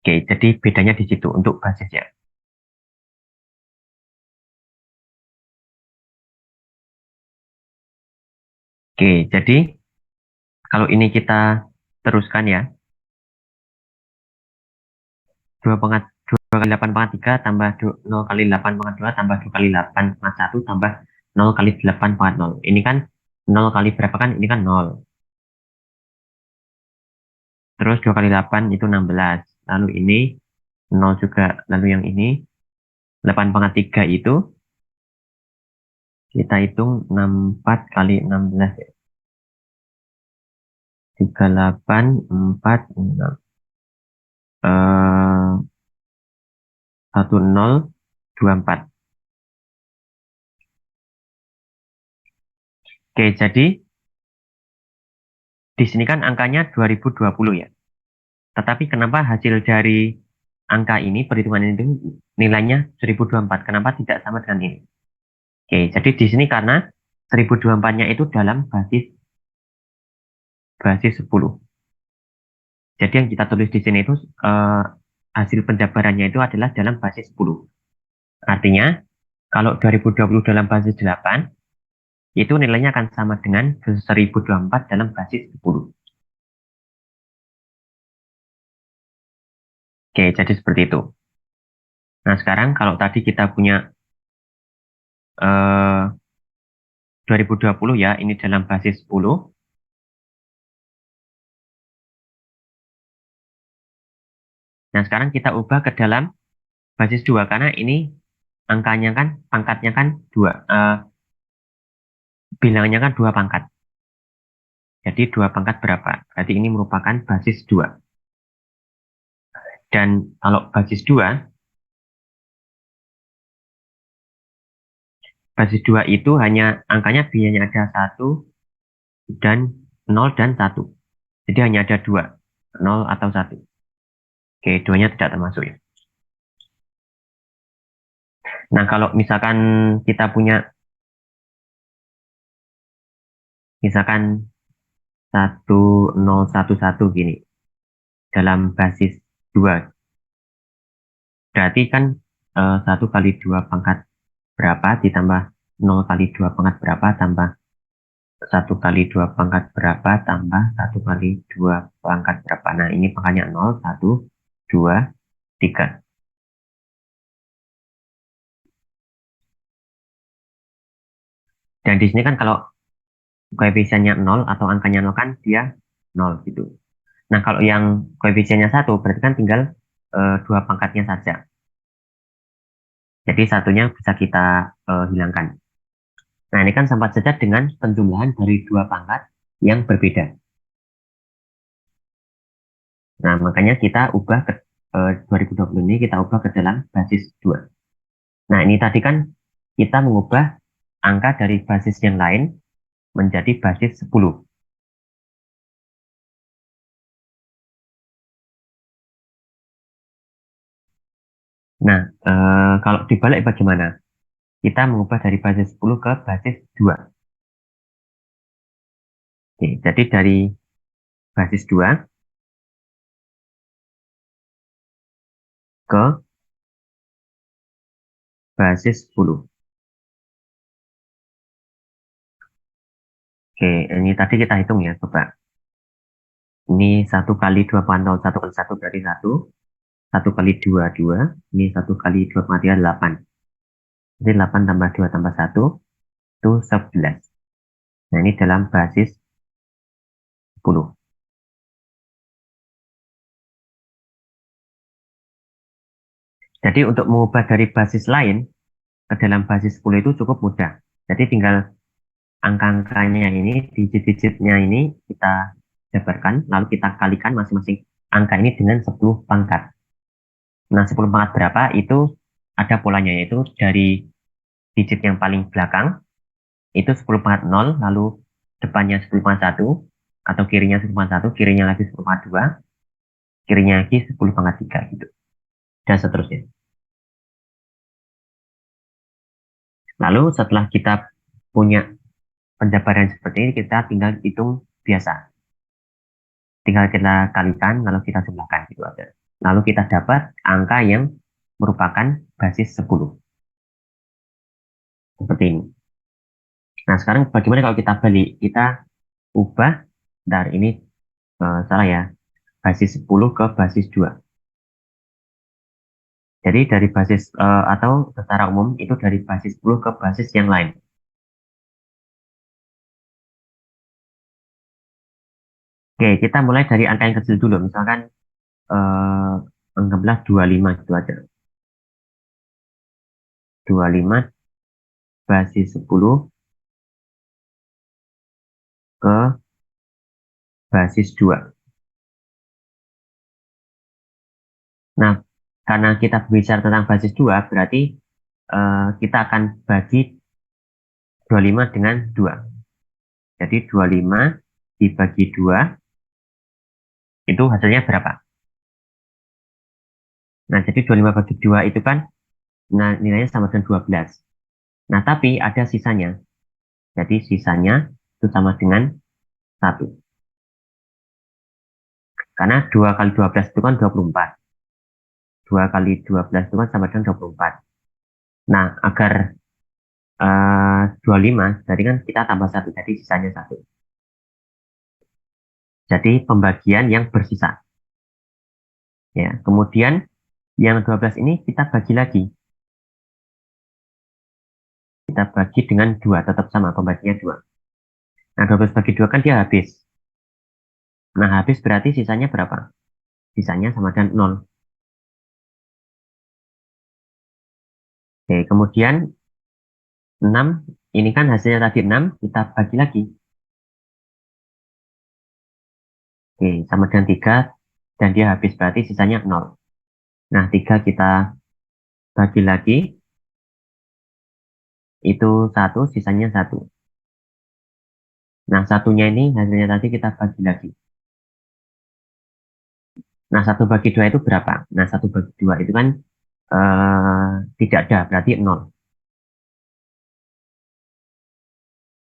Oke, jadi bedanya di situ untuk basisnya. Oke, jadi kalau ini kita teruskan ya, 2 kali 8 pangkat 3 tambah 0 kali 8 pangkat 2 tambah 2 kali 8 pangkat 1 tambah 0 kali 8 pangkat 0. Ini kan 0 kali berapa kan? Ini kan 0. Terus 2 kali 8 itu 16. Lalu ini 0 juga. Lalu yang ini 8 pangkat 3 itu kita hitung 64 kali 16 ya. 38, 4, 6. 1024. Oke, jadi di sini kan angkanya 2020 ya. Tetapi kenapa hasil dari angka ini, perhitungan ini nilainya 1024? Kenapa tidak sama dengan ini? Oke, jadi di sini karena 1024-nya itu dalam basis 10. Jadi yang kita tulis di sini itu hasil penjabarannya itu adalah dalam basis 10. Artinya, kalau 2020 dalam basis 8, itu nilainya akan sama dengan 1024 dalam basis 10. Oke, jadi seperti itu. Nah, sekarang kalau tadi kita punya eh, 2020 ya, ini dalam basis 10. Nah, sekarang kita ubah ke dalam basis 2 karena ini angkanya kan, pangkatnya kan 2. Bilangannya kan 2 pangkat. Jadi 2 pangkat berapa? Berarti ini merupakan basis 2. Dan kalau basis 2 itu hanya angkanya biasanya ada 1 dan 0 dan 1. Jadi hanya ada 2, 0 atau 1. Oke, 2-nya tidak termasuk ya. Nah, kalau misalkan kita punya misalkan 1011 gini dalam basis 2, berarti kan 1 kali 2 pangkat berapa ditambah 0 kali 2 pangkat berapa tambah 1 kali 2 pangkat berapa tambah 1 kali 2 pangkat berapa. Nah, ini pangkatnya 0, 1, 2, 3. Dan di sini kan kalau koefisiennya 0 atau angkanya 0 kan dia 0 gitu. Nah, kalau yang koefisiennya 1 berarti kan tinggal 2 pangkatnya saja. Jadi satunya bisa kita hilangkan. Nah, ini kan sama saja dengan penjumlahan dari 2 pangkat yang berbeda. Nah, makanya kita ubah ke 2020 ini kita ubah ke dalam basis 2. Nah, ini tadi kan kita mengubah angka dari basis yang lain menjadi basis 10. Nah, kalau dibalik bagaimana? Kita mengubah dari basis 10 ke basis 2. Oke, jadi dari basis 2 ke basis 10. Oke, ini tadi kita hitung ya, coba. Ini 1 kali 2 pangkat 0, 1 kali 1 berarti 1. 1 kali 2, 2. Ini 1 kali 2 pangkat 3, 8. Jadi 8 tambah 2 tambah 1, itu 11. Nah, ini dalam basis 10. Jadi untuk mengubah dari basis lain ke dalam basis 10 itu cukup mudah. Jadi tinggal angka-angkanya ini, digit-digitnya ini kita jabarkan, lalu kita kalikan masing-masing angka ini dengan 10 pangkat. Nah, 10 pangkat berapa itu ada polanya, yaitu dari digit yang paling belakang, itu 10 pangkat 0, lalu depannya 10 pangkat 1, atau kirinya 10 pangkat 1, kirinya lagi 10 pangkat 2, kirinya lagi 10 pangkat 3, gitu. Dan seterusnya. Lalu setelah kita punya penjabaran seperti ini, kita tinggal hitung biasa. Tinggal kita kalikan, lalu kita jumlahkan gitu aja. lalu kita dapat angka yang merupakan basis 10. Seperti ini. Nah, sekarang bagaimana kalau kita balik? Kita ubah, bentar, ini salah ya, basis 10 ke basis 2. Jadi dari basis, atau secara umum itu dari basis 10 ke basis yang lain. Oke, kita mulai dari angka yang kecil dulu. Misalkan eh, anggaplah 25 itu aja. 25 basis 10 ke basis 2. Nah, karena kita bicara tentang basis 2, berarti kita akan bagi 25 dengan 2. Jadi 25 dibagi 2, itu hasilnya berapa? Nah, jadi 25 bagi 2 itu kan, nah, nilainya sama dengan 12. Nah, tapi ada sisanya. Jadi sisanya itu sama dengan 1. Karena 2 kali 12 itu kan 24. 2 kali 12 itu kan sama dengan 24. Nah, agar 25, jadi kan kita tambah 1, jadi sisanya 1. Jadi pembagian yang bersisa. Ya, kemudian yang 12 ini kita bagi lagi. Kita bagi dengan 2, tetap sama pembaginya 2. Nah, 12 bagi 2 kan dia habis. Nah, habis berarti sisanya berapa? Sisanya sama dengan 0. Oke, kemudian 6, ini kan hasilnya tadi 6, kita bagi lagi. Oke, sama dengan 3, dan dia habis berarti sisanya 0. Nah, 3 kita bagi lagi, itu 1, sisanya 1. Nah, satunya ini hasilnya tadi kita bagi lagi. Nah, 1 bagi 2 itu berapa? Nah, 1 bagi 2 itu kan tidak ada, berarti 0.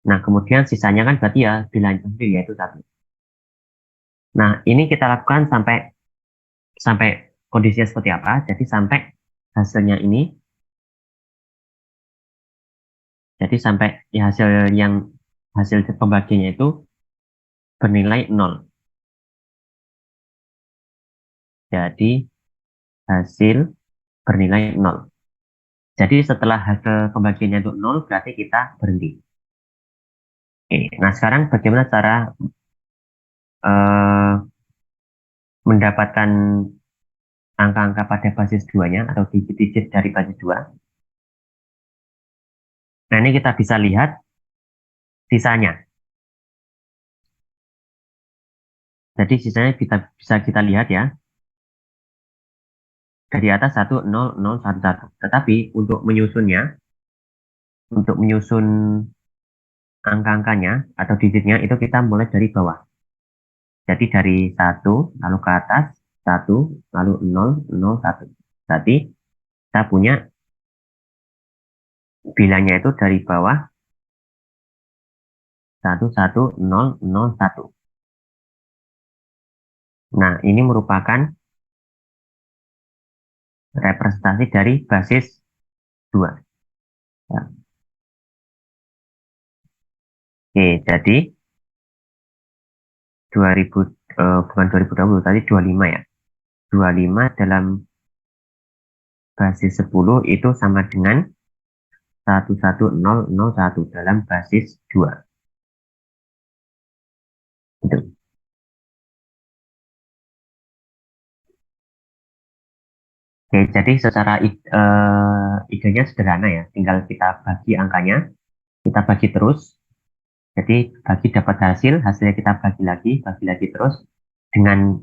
Nah, kemudian sisanya kan berarti ya bilangan sendiri, yaitu 1. Nah, ini kita lakukan sampai sampai kondisinya seperti apa? Jadi sampai hasilnya ini, jadi sampai ya hasil pembagiannya itu bernilai 0. Jadi hasil bernilai 0. Jadi setelah hasil pembagiannya itu 0, berarti kita berhenti. Oke, nah sekarang bagaimana cara eh, mendapatkan angka-angka pada basis 2-nya atau digit-digit dari basis 2? Nah, ini kita bisa lihat sisanya. Jadi sisanya kita bisa kita lihat ya, dari atas 1, 0, 0, 1, 1. Tetapi untuk menyusun angka-angkanya atau digitnya itu kita mulai dari bawah. Jadi dari 1, lalu ke atas, 1, lalu 0, 0, 1. Berarti kita punya bilangnya itu dari bawah 1, 1, 0, 0, 1. Nah, ini merupakan representasi dari basis 2. Ya. Oke, jadi 2000, bukan 2020, tadi 25 ya. 25 dalam basis 10 itu sama dengan 11001 dalam basis 2. Gitu. Oke, jadi secara idenya sederhana ya. Tinggal kita bagi angkanya, kita bagi terus. Jadi bagi dapat hasil, hasilnya kita bagi lagi terus dengan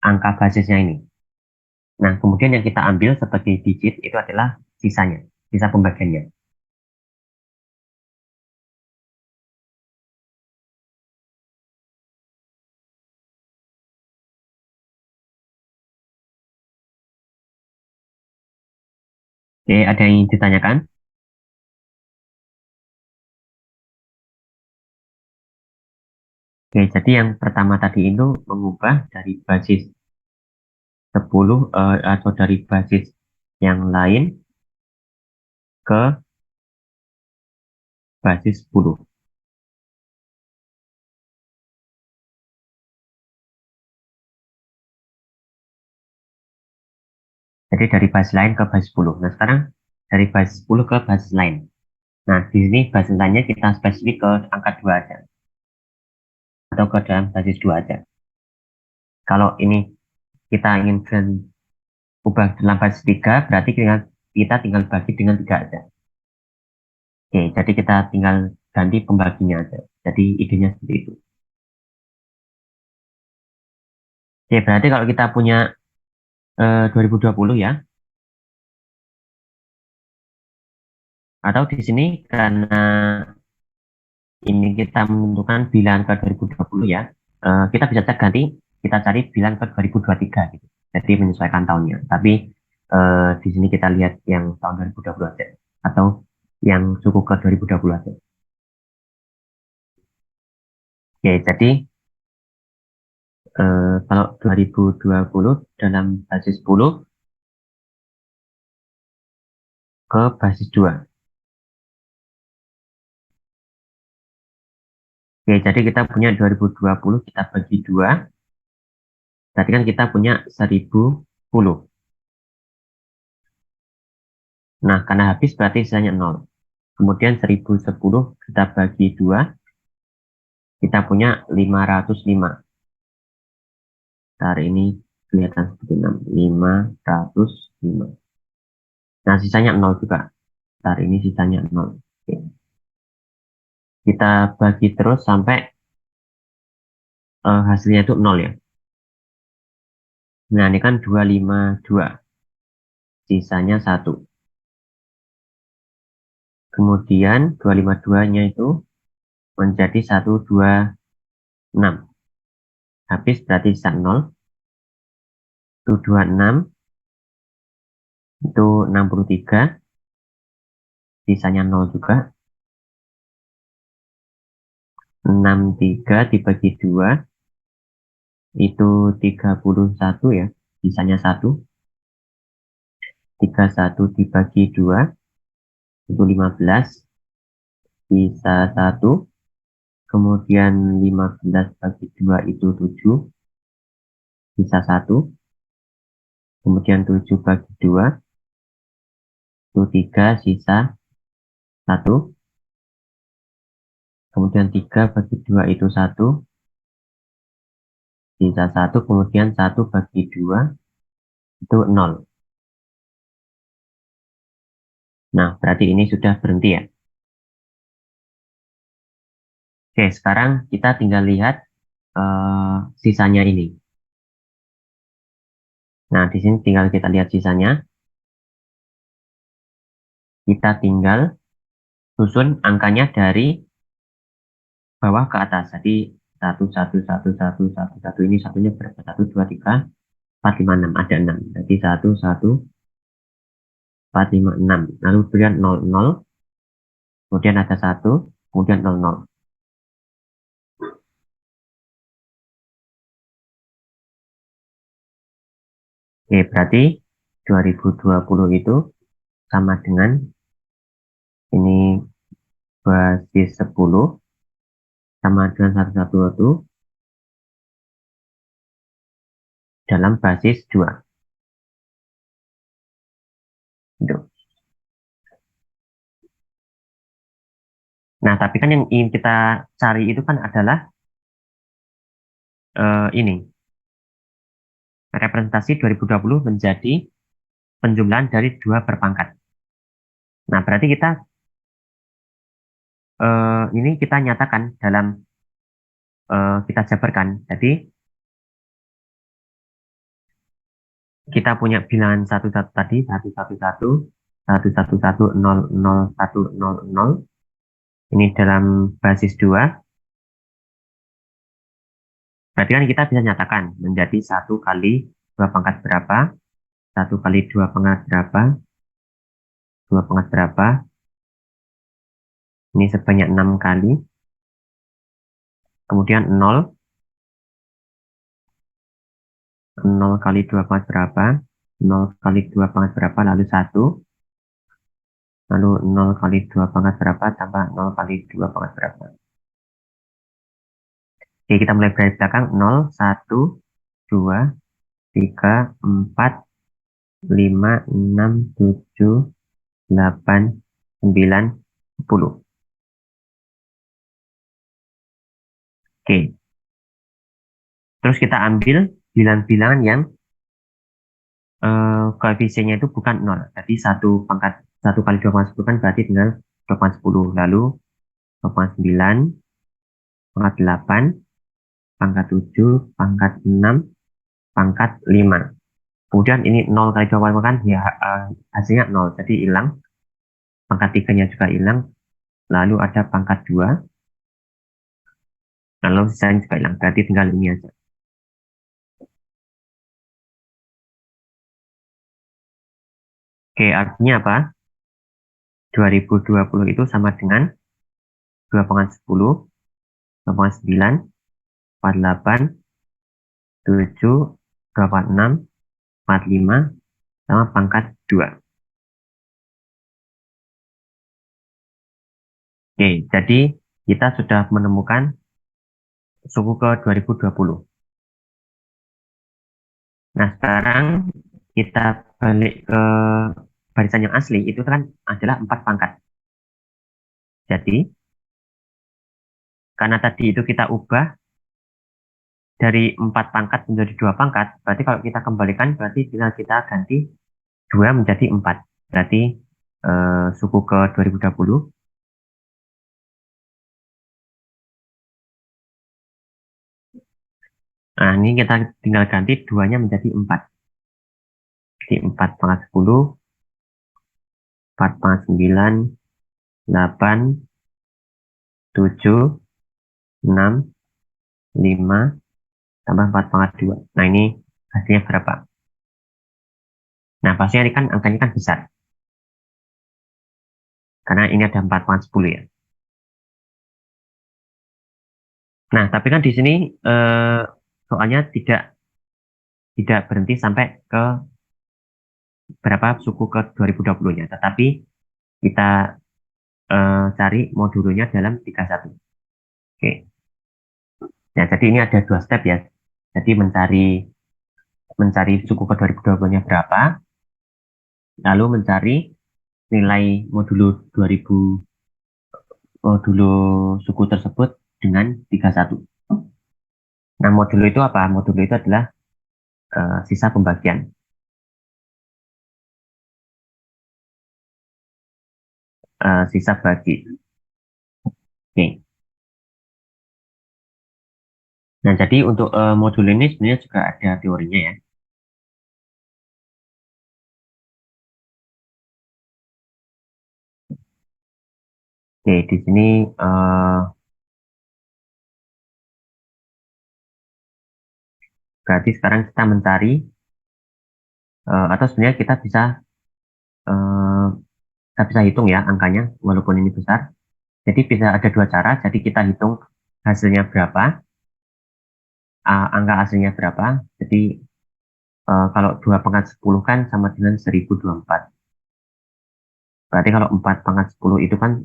angka basisnya ini. Nah, kemudian yang kita ambil sebagai digit itu adalah sisanya, sisa pembagiannya. Oke, ada yang ingin ditanyakan? Oke, jadi yang pertama tadi itu mengubah dari basis 10 atau dari basis yang lain ke basis 10. Jadi dari basis lain ke basis 10. Nah, sekarang dari basis 10 ke basis lain. Nah, di sini basis lainnya kita spesifik ke angka 2 aja. Atau ke dalam basis 2 aja. Kalau ini kita ingin ubah dalam basis 3, berarti kita tinggal bagi dengan 3 aja. Oke, jadi kita tinggal ganti pembaginya aja. Jadi idenya seperti itu. Oke, berarti kalau kita punya 2020 ya, atau di sini karena ini kita menentukan bilangan ke 2020 ya, kita bisa cek ganti, kita cari bilangan ke 2023 gitu. Jadi menyesuaikan tahunnya. Tapi di sini kita lihat yang tahun 2020 aja, atau yang cukup ke 2020 aja. Oke, jadi kalau 2020 dalam basis 10 ke basis 2. Oke, jadi kita punya 2020 kita bagi 2, berarti kan kita punya 1010. Nah, karena habis berarti sisanya 0. Kemudian 1010 kita bagi 2, kita punya 505. Ntar ini kelihatan seperti 6. 505. Nah, sisanya 0 juga. Ntar ini sisanya 0. Oke. Kita bagi terus sampai hasilnya itu 0 ya. Nah, ini kan 252. Sisanya 1. Kemudian 252-nya itu menjadi 126. Habis berarti sisa 0. 126 itu 63. Sisanya 0 juga. 63 dibagi 2 itu 31 ya. Sisanya 1. 31 dibagi 2 itu 15. Sisa 1. Kemudian 15 bagi 2 itu 7. Sisa 1. Kemudian 7 bagi 2 itu 3. Sisa 1. Kemudian 3 bagi 2 itu 1. Sisa 1. Kemudian 1 bagi 2 itu 0. Nah, berarti ini sudah berhenti ya. Oke, sekarang kita tinggal lihat sisanya ini. Nah, di sini tinggal kita lihat sisanya. Kita tinggal susun angkanya dari bawah ke atas. Jadi satu satu satu satu satu satu ini satunya berapa? 1, 2, 3, 4, 5, 6. Ada 6. Jadi 1, 1, 4, 5, 6. Lalu kemudian 0, 0. Kemudian ada 1. Kemudian 0, 0. Oke, berarti 2020 itu sama dengan ini basis 10 sama dengan 112 dalam basis 2. Gitu. Nah, tapi kan yang ingin kita cari itu kan adalah ini representasi 2020 menjadi penjumlahan dari 2 berpangkat. Nah, berarti ini kita nyatakan dalam kita jabarkan. Jadi kita punya bilangan satu satu tadi 111 111 0 0 1 0 0. Ini dalam basis 2. Berarti kan kita bisa nyatakan menjadi 1 kali 2 pangkat berapa, 1 kali 2 pangkat berapa, 2 pangkat berapa. Ini sebanyak 6 kali. Kemudian 0 0 kali 2 pangkat berapa? 0 kali 2 pangkat berapa? Lalu 1. Lalu 0 kali 2 pangkat berapa? Tambah 0 kali 2 pangkat berapa? Oke, kita mulai dari belakang. 0, 1, 2, 3, 4, 5, 6, 7, 8, 9, 10. Oke, terus kita ambil bilangan-bilangan yang koefisiennya itu bukan 0. Jadi 1 kali 2 pangkat 10 kan berarti tinggal 2 pangkat 10. Lalu 2 pangkat 9, pangkat 8, pangkat 7, pangkat 6, pangkat 5. Kemudian ini 0 kali 2 pangkat kan ya hasilnya 0. Jadi hilang. Pangkat 3-nya juga hilang. Lalu ada pangkat 2. Lalu sisanya juga hilang. Berarti tinggal ini aja. Oke, artinya apa? 2020 itu sama dengan 2 pangkat 10, 2 pangkat 9, 48, 7, 26, 45, sama pangkat 2. Oke, jadi kita sudah menemukan suku ke 2020. Nah, sekarang kita balik ke barisan yang asli, itu kan adalah 4 pangkat. Jadi, karena tadi itu kita ubah dari 4 pangkat menjadi 2 pangkat, berarti kalau kita kembalikan, berarti tinggal kita ganti 2 menjadi 4. Berarti suku ke 2020. Nah, ini kita tinggal ganti 2-nya menjadi 4. Jadi 4 pangkat 10, 4 pangkat 9, 8, 7, 6, 5, tambah 4 pangkat 2. Nah, ini hasilnya berapa? Nah, pastinya ini kan angkanya kan besar. Karena ini ada 4 pangkat 10 ya. Nah, tapi kan di sini soalnya tidak berhenti sampai ke berapa suku ke 2020-nya. Tetapi kita cari modulnya dalam 31. Oke. Nah, jadi ini ada 2 step ya. Jadi mencari suku ke 2020-nya berapa, lalu mencari nilai modulo suku tersebut dengan 31. Nah, modulo itu apa? Modulo itu adalah sisa pembagian. Sisa bagi. Oke. Nah, jadi untuk modul ini sebenarnya juga ada teorinya ya. Oke, di sini berarti sekarang kita mencari atau sebenarnya eh, kita bisa hitung ya angkanya walaupun ini besar. Jadi bisa ada 2 cara. Jadi kita hitung hasilnya berapa, angka aslinya berapa. Jadi kalau 2 pangkat 10 kan sama dengan 1024. Berarti kalau 4 pangkat 10 itu kan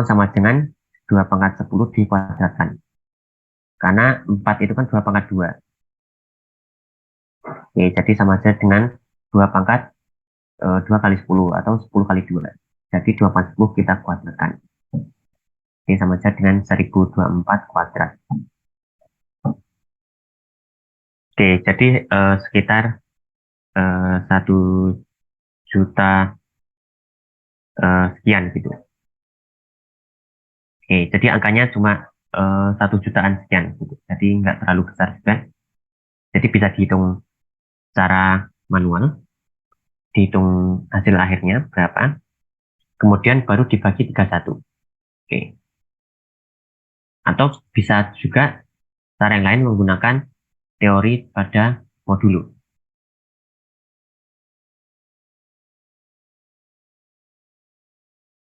sama dengan 2 pangkat 10 dikuadratkan. Karena 4 itu kan 2 pangkat 2. Oke, jadi sama saja dengan 2 pangkat 2 kali 10 atau 10 kali 2. Jadi 2 pangkat 10 kita kuadratkan. Ini sama saja dengan 1024 kuadrat. Oke, jadi sekitar 1 juta sekian gitu. Oke, jadi angkanya cuma 1 jutaan sekian gitu. Jadi nggak terlalu besar juga. Jadi bisa dihitung secara manual, dihitung hasil akhirnya berapa, kemudian baru dibagi 31. Oke. Atau bisa juga cara yang lain menggunakan teori pada modulo.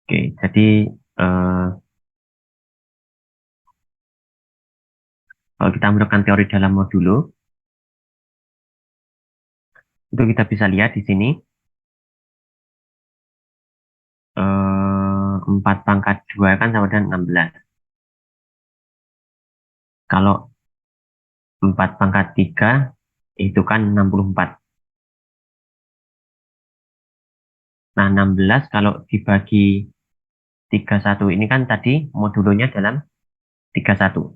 Oke, jadi eh, kalau kita menggunakan teori dalam modulo, Itu kita bisa lihat di sini 4 pangkat 2 kan sama dengan 16. Kalau 4 pangkat 3 itu kan 64. Nah, 16 kalau dibagi 31 ini kan tadi modulonya dalam 31.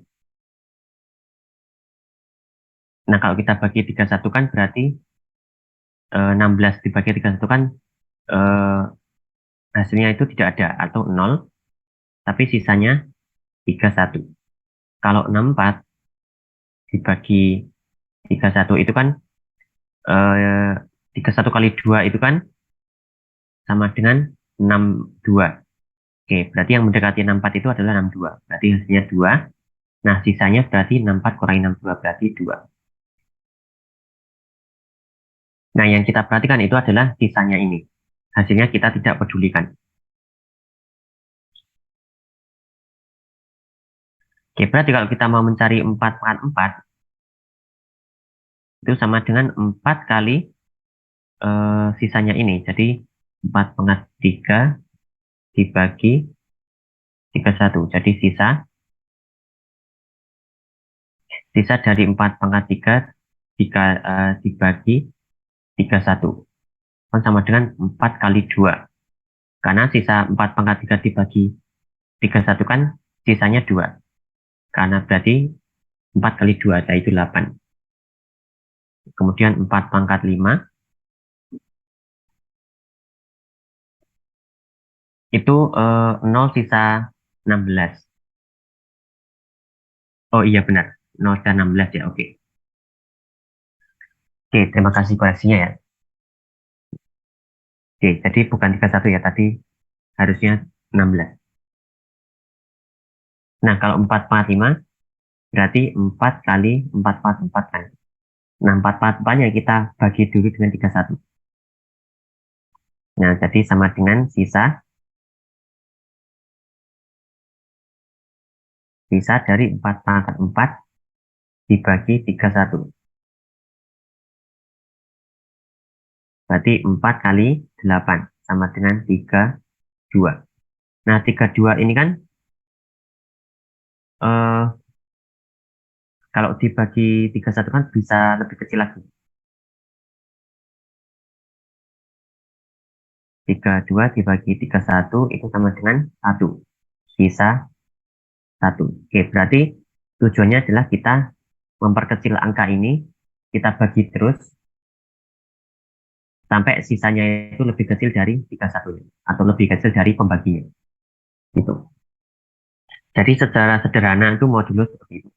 Nah, kalau kita bagi 31 kan berarti 16 dibagi 31 kan eh, hasilnya itu tidak ada atau 0, tapi sisanya 31. Kalau 64 dibagi 31 itu kan 31 kali 2 itu kan sama dengan 62. Oke, berarti yang mendekati 64 itu adalah 62. Berarti hasilnya 2. Nah, sisanya berarti 64 kurangi 62 berarti 2. Nah, yang kita perhatikan itu adalah sisanya ini. Hasilnya kita tidak pedulikan. Oke, berarti kalau kita mau mencari 4 pangkat 4, itu sama dengan 4 kali sisanya ini. Jadi 4 pangkat 3 dibagi 31. Jadi sisa dari 4 pangkat 3 dibagi 31. Kan sama dengan 4 kali 2. Karena sisa 4 pangkat 3 dibagi 31 kan sisanya 2. Karena berarti 4 kali 2 yaitu 8. Kemudian 4 pangkat 5 itu 0 sisa 16. Oh iya benar, 0 sisa 16 ya, oke. Oke, terima kasih koreksinya ya. Oke, jadi bukan 31 ya, tadi harusnya 16. Nah, kalau 4 pangkat 5 berarti 4 kali 4 pangkat 4 kan. Nah, 4 pangkat 4-nya kita bagi dulu dengan 31. Nah, jadi sama dengan sisa dari 4 pangkat 4 dibagi 31. Berarti 4 kali 8 sama dengan 32. Nah, 32 ini kan eh, kalau dibagi 31 kan bisa lebih kecil lagi. 32 dibagi 31 itu sama dengan 1. Sisa 1. Oke, berarti tujuannya adalah kita memperkecil angka ini, kita bagi terus sampai sisanya itu lebih kecil dari 31 atau lebih kecil dari pembaginya. Gitu. Jadi secara sederhana itu modulus seperti itu.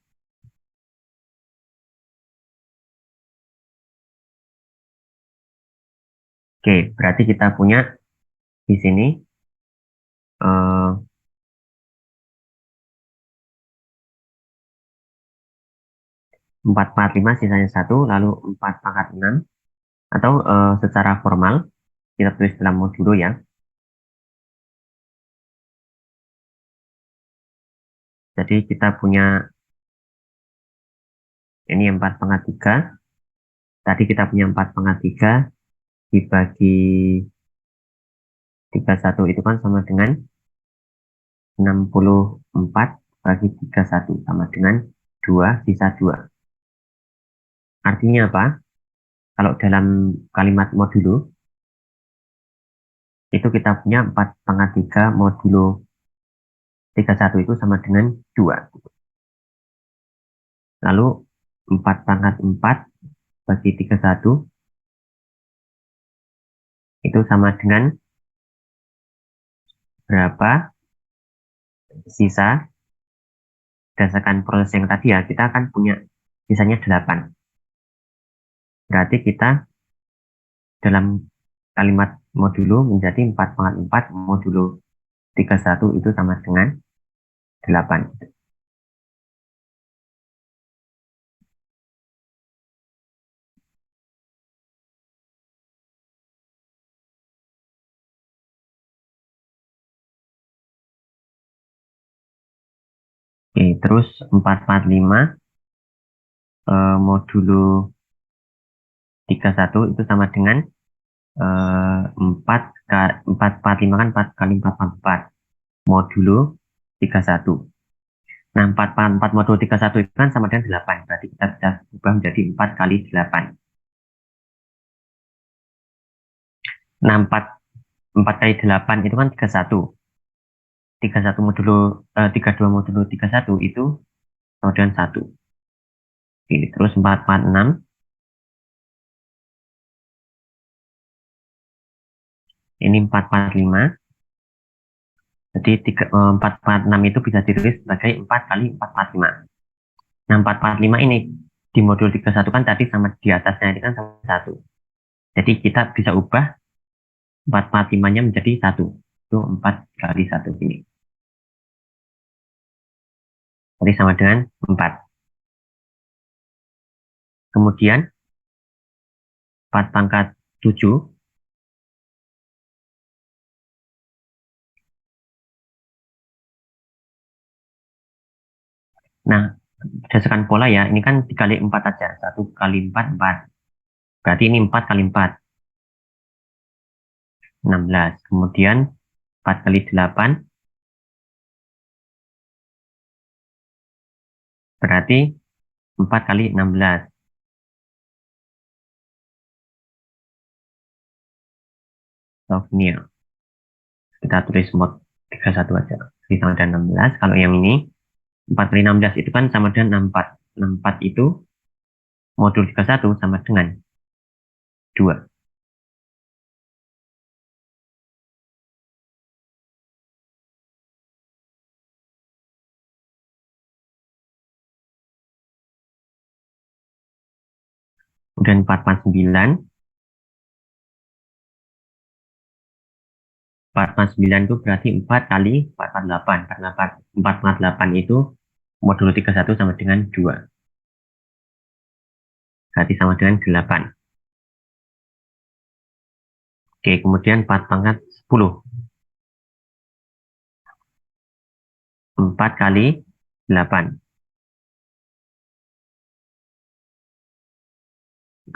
Oke, berarti kita punya di sini eh, 4 pangkat 5 sisanya 1, lalu 4 pangkat 6, atau secara formal kita tulis dalam modulo ya. Jadi kita punya ini 4 pangkat 3. Tadi kita punya 4 pangkat 3 dibagi 31 itu kan sama dengan 64 bagi 31 sama dengan 2 sisa 2. Artinya apa? Kalau dalam kalimat modulo itu kita punya 4 pangkat 3 modulo 31 itu sama dengan 2. Lalu 4 pangkat 4 bagi 31 itu sama dengan berapa sisa berdasarkan proses yang tadi ya, kita akan punya sisanya 8. Berarti kita dalam kalimat modulo menjadi 4 pangkat 4 modulo 31 itu sama dengan 8. Oke, terus 445 modulo 31 itu sama dengan 4 4 kan 4 kali 4 4 modulo 31. Nah, 4 modulo 31 itu kan sama dengan 8. Berarti kita bisa ubah menjadi 4 kali 8. Nah, 4 kali 8 itu kan 31. 31 modulo 32 modulo 31 itu sama dengan 1. Oke, terus 4 4 6 ini 4 4 5. Jadi 4 4 6 itu bisa ditulis sebagai 4 kali 4 4 5. Nah, 4 4 5 ini di modul 31 kan tadi sama di atasnya ini kan sama 1. Jadi kita bisa ubah 4 4 5-nya menjadi 1. Itu 4 kali 1 ini. Jadi sama dengan 4. Kemudian 4 pangkat 7. Nah, berdasarkan pola ya, ini kan dikali 4 aja. 1 kali 4, 4. Berarti ini 4 kali 4, 16. Kemudian 4 kali 8, berarti 4 kali 16. So, ini ya. Kita tulis mod 31 aja. Jadi sama dengan 16. Kalau yang ini, 4 kali 16 itu kan sama dengan 64. 64 itu modul 31 sama dengan 2. Kemudian 4 4 9. 4 9 itu berarti 4 kali 4 4 8. Karena 4 4 8 itu modulo 31 sama dengan 2. Berarti sama dengan 8. Oke, kemudian 4 pangkat 10. 4 kali 8.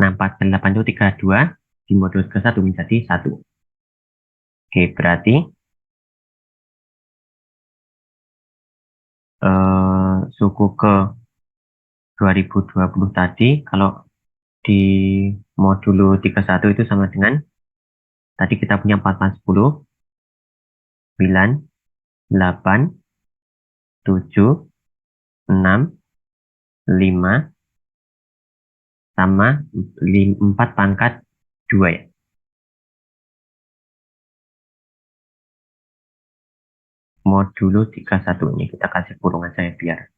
Nah, 4 kali 8 itu 32. Di modulo 31 menjadi 1. Oke, berarti suku ke 2020 tadi, kalau di modulo 31 itu sama dengan, tadi kita punya 4 4 10, 9, 8, 7, 6, 5, sama 4 pangkat 2 ya. Modulo 31 ini kita kasih kurung aja ya biar.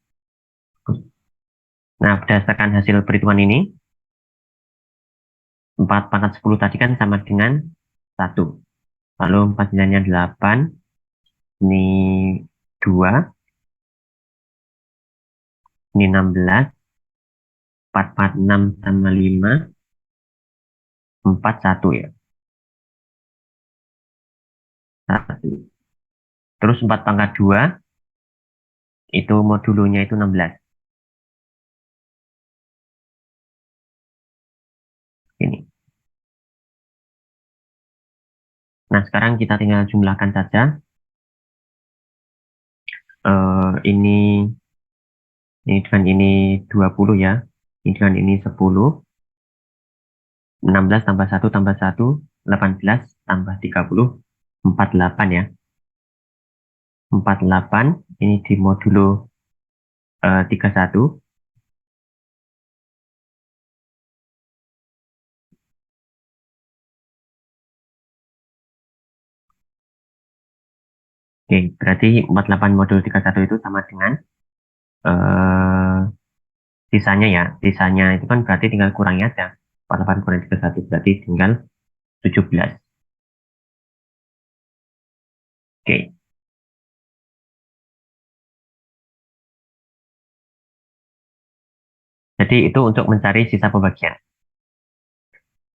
Nah, berdasarkan hasil perhitungan ini, 4 pangkat 10 tadi kan sama dengan 1. Lalu 4 9-nya 8, ini 2, ini 16, 4 4 6 sama 5, 4 1 ya. 1. Terus 4 pangkat 2, itu modulonya itu 16. Ini. Nah, sekarang kita tinggal jumlahkan saja. Ini dengan ini 20 ya. Ini dengan ini 10. 16 tambah 1 tambah 1, 18 tambah 30, 48 ya. 48 ini di modulo 31. Oke, berarti 48 modulo 31 itu sama dengan eh, sisanya ya. Sisanya itu kan berarti tinggal kurangi aja. 48 kurang 31 berarti tinggal 17. Oke, jadi itu untuk mencari sisa pembagian.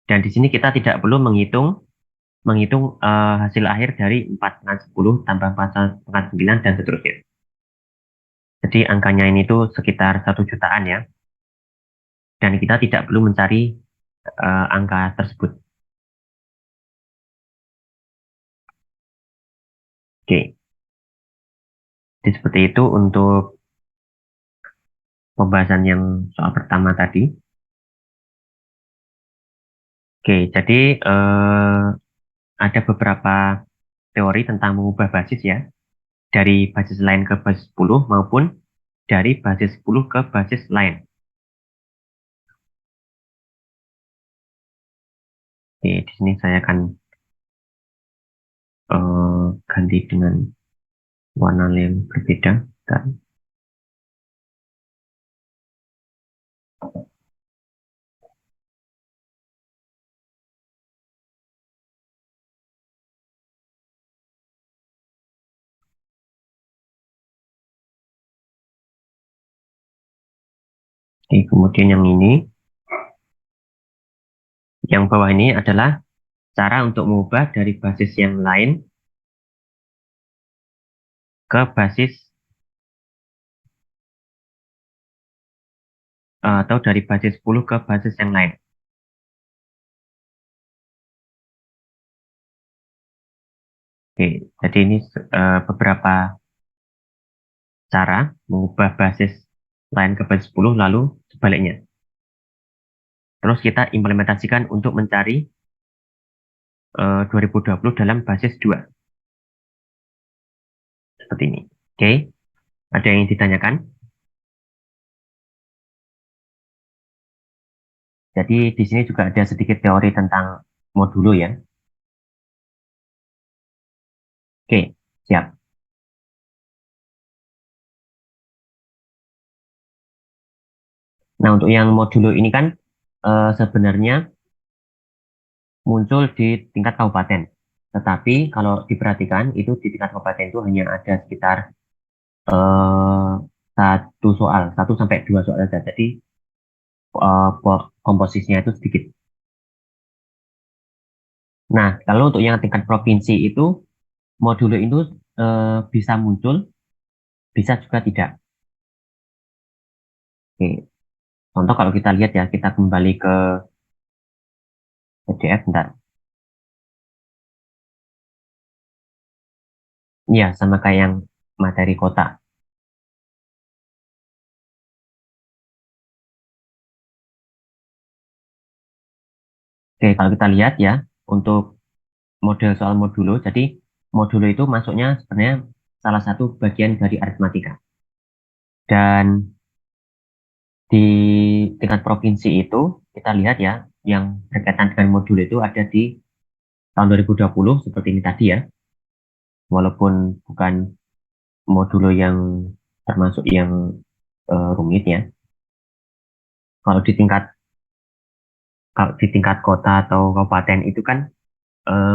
Dan di sini kita tidak perlu menghitung hasil akhir dari 4 pangkat 10 tambah 4 pangkat 9 dan seterusnya. Jadi angkanya ini tuh sekitar 1 jutaan ya. Dan kita tidak perlu mencari angka tersebut. Oke, jadi seperti itu untuk pembahasan yang soal pertama tadi. Oke, jadi ada beberapa teori tentang mengubah basis ya, dari basis lain ke basis 10 maupun dari basis 10 ke basis lain. Oke, di sini saya akan ganti dengan warna yang berbeda. Dan, oke, kemudian yang bawah ini adalah cara untuk mengubah dari basis yang lain ke basis atau dari basis 10 ke basis yang lain. Oke, jadi ini beberapa cara mengubah basis lain ke basis 10 lalu sebaliknya. Terus kita implementasikan untuk mencari 2020 dalam basis 2. Seperti ini. Oke, ada yang ditanyakan? Jadi di sini juga ada sedikit teori tentang modulo ya. Oke, siap. Nah, untuk yang modulo ini kan sebenarnya muncul di tingkat kabupaten. Tetapi kalau diperhatikan itu di tingkat kabupaten itu hanya ada sekitar eh, satu soal, 1 sampai 2 soal saja. Jadi komposisinya itu sedikit. Nah, kalau untuk yang tingkat provinsi itu modulo itu bisa muncul, bisa juga tidak. Oke, contoh kalau kita lihat ya, kita kembali ke PDF, bentar. Iya, sama kayak yang materi kota. Oke, kalau kita lihat ya, untuk model soal modulo, jadi modulo itu masuknya sebenarnya salah satu bagian dari aritmatika. Dan di tingkat provinsi itu, kita lihat ya, yang berkaitan dengan modulo itu ada di tahun 2020, seperti ini tadi ya, walaupun bukan modulo yang termasuk yang rumit ya. Kalau di tingkat kalau di tingkat kota atau kabupaten itu kan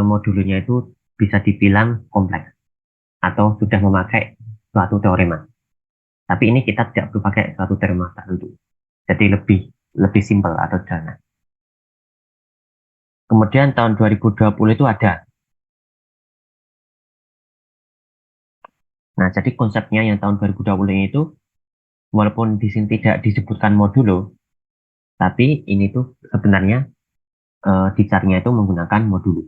modulnya itu bisa dibilang kompleks atau sudah memakai suatu teorema. Tapi ini kita tidak perlu pakai suatu teorema tertentu. Jadi lebih lebih simpel atau sederhana. Kemudian tahun 2020 itu ada. Nah, jadi konsepnya yang tahun 2020 ini itu walaupun di sini tidak disebutkan modulo, tapi ini tuh sebenarnya dicarinya itu menggunakan modulo.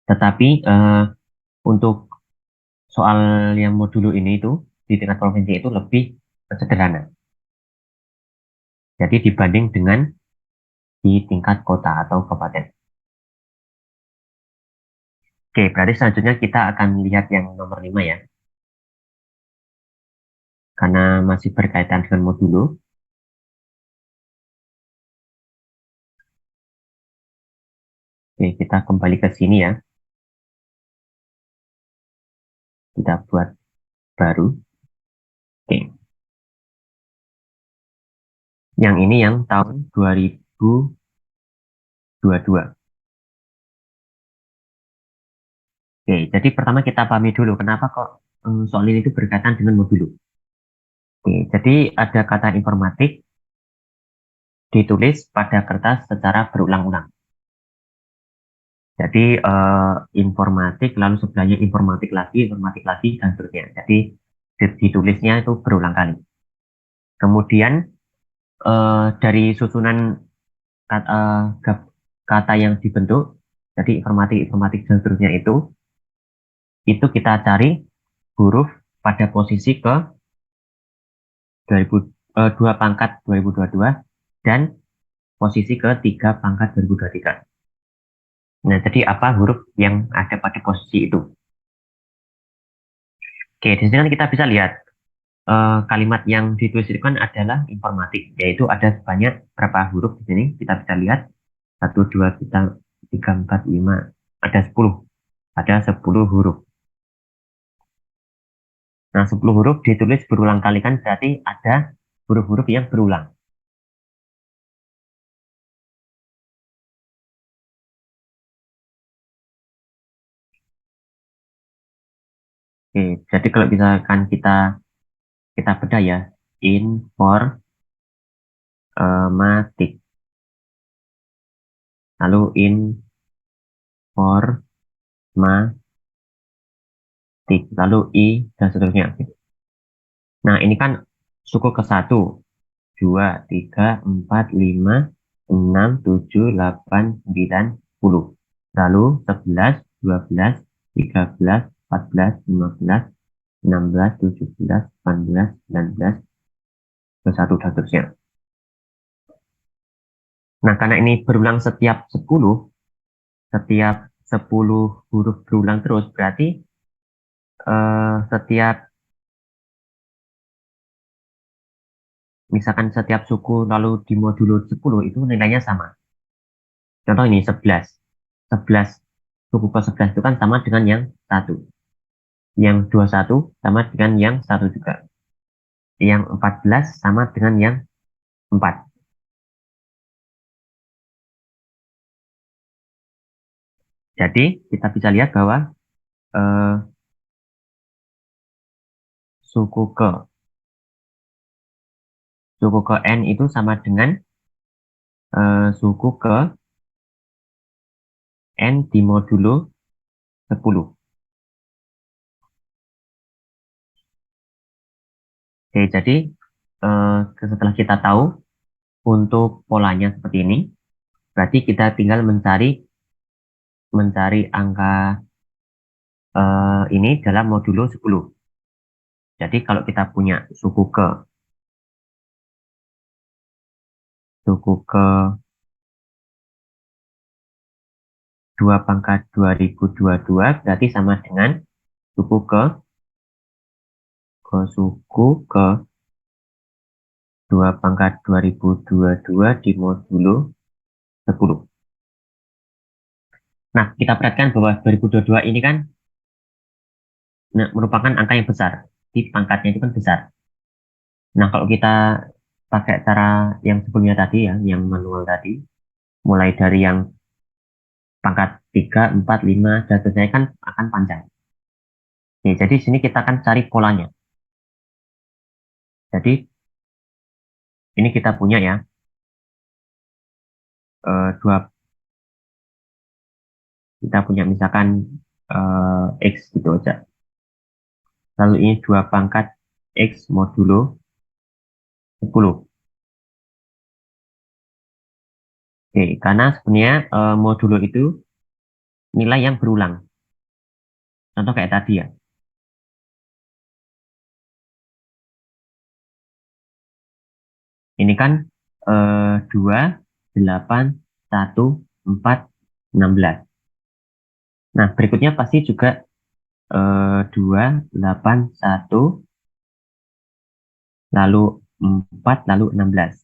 Tetapi untuk soal yang modulo ini itu di tingkat provinsi itu lebih sederhana. Jadi dibanding dengan di tingkat kota atau kabupaten. Oke, berarti selanjutnya kita akan lihat yang nomor 5 ya. Karena masih berkaitan dengan modulo. Oke, kita kembali ke sini ya. Kita buat baru. Oke, yang ini yang tahun 2022. Oke, jadi pertama kita pahami dulu kenapa kok soal ini itu berkaitan dengan modulo. Oke, jadi ada kata informatik ditulis pada kertas secara berulang-ulang. Jadi informatik, lalu sebelahnya informatik lagi, dan seterusnya. Jadi ditulisnya itu berulang kali. Kemudian dari susunan kata, kata yang dibentuk, jadi informatik dan seterusnya itu kita cari huruf pada posisi ke 2000, 2 pangkat 2022 dan posisi ke 3 pangkat 2023. Nah, jadi apa huruf yang ada pada posisi itu? Oke, di sini kan kita bisa lihat kalimat yang ditulis itu kan adalah informatik, yaitu ada sebanyak berapa huruf di sini? Kita bisa lihat 1, 2, 3, 4, 5, ada 10. Ada 10 huruf. Nah, 10 huruf ditulis berulang kali kan berarti ada huruf-huruf yang berulang. Oke, jadi kalau misalkan kita bedah ya, informatik, lalu informatik, lalu i dan seterusnya. Nah, ini kan suku ke 1, 2, 3, 4, 5, 6, 7, 8, 9, 10. Lalu 11, 12, 13, 14, 15, 16, 17, 18, 19, 21, dan seterusnya. Nah, karena ini berulang setiap 10 huruf berulang terus, berarti setiap misalkan setiap suku lalu dimodulo 10 itu nilainya sama. Contoh ini 11. 11 suku ke 11 itu kan sama dengan yang satu. Yang 21 sama dengan yang satu juga. Yang 14 sama dengan yang 4. Jadi kita bisa lihat bahwa eh, suku ke suku ke n itu sama dengan suku ke n dimodulo 10. Oke, jadi setelah kita tahu untuk polanya seperti ini, berarti kita tinggal mencari angka ini dalam modulo 10. Jadi kalau kita punya suku ke 2 pangkat 2022 berarti sama dengan suku suku ke 2 pangkat 2022 di modulo 10. Nah, kita perhatikan bahwa 2022 ini kan merupakan angka yang besar. Di pangkatnya itu kan besar. Nah, kalau kita pakai cara yang sebelumnya tadi ya, yang manual tadi, mulai dari yang pangkat 3, 4, 5, dan seterusnya kan akan panjang. Oke, jadi sini kita akan cari polanya. Jadi ini kita punya ya, dua, kita punya misalkan X gitu aja. Lalu ini 2 pangkat X modulo 10. Oke, karena sebenarnya modulo itu nilai yang berulang. Contoh kayak tadi ya. Ini kan 2, 8, 1, 4, 16. Nah, berikutnya pasti juga 2, 8, 1, lalu 4, lalu 16.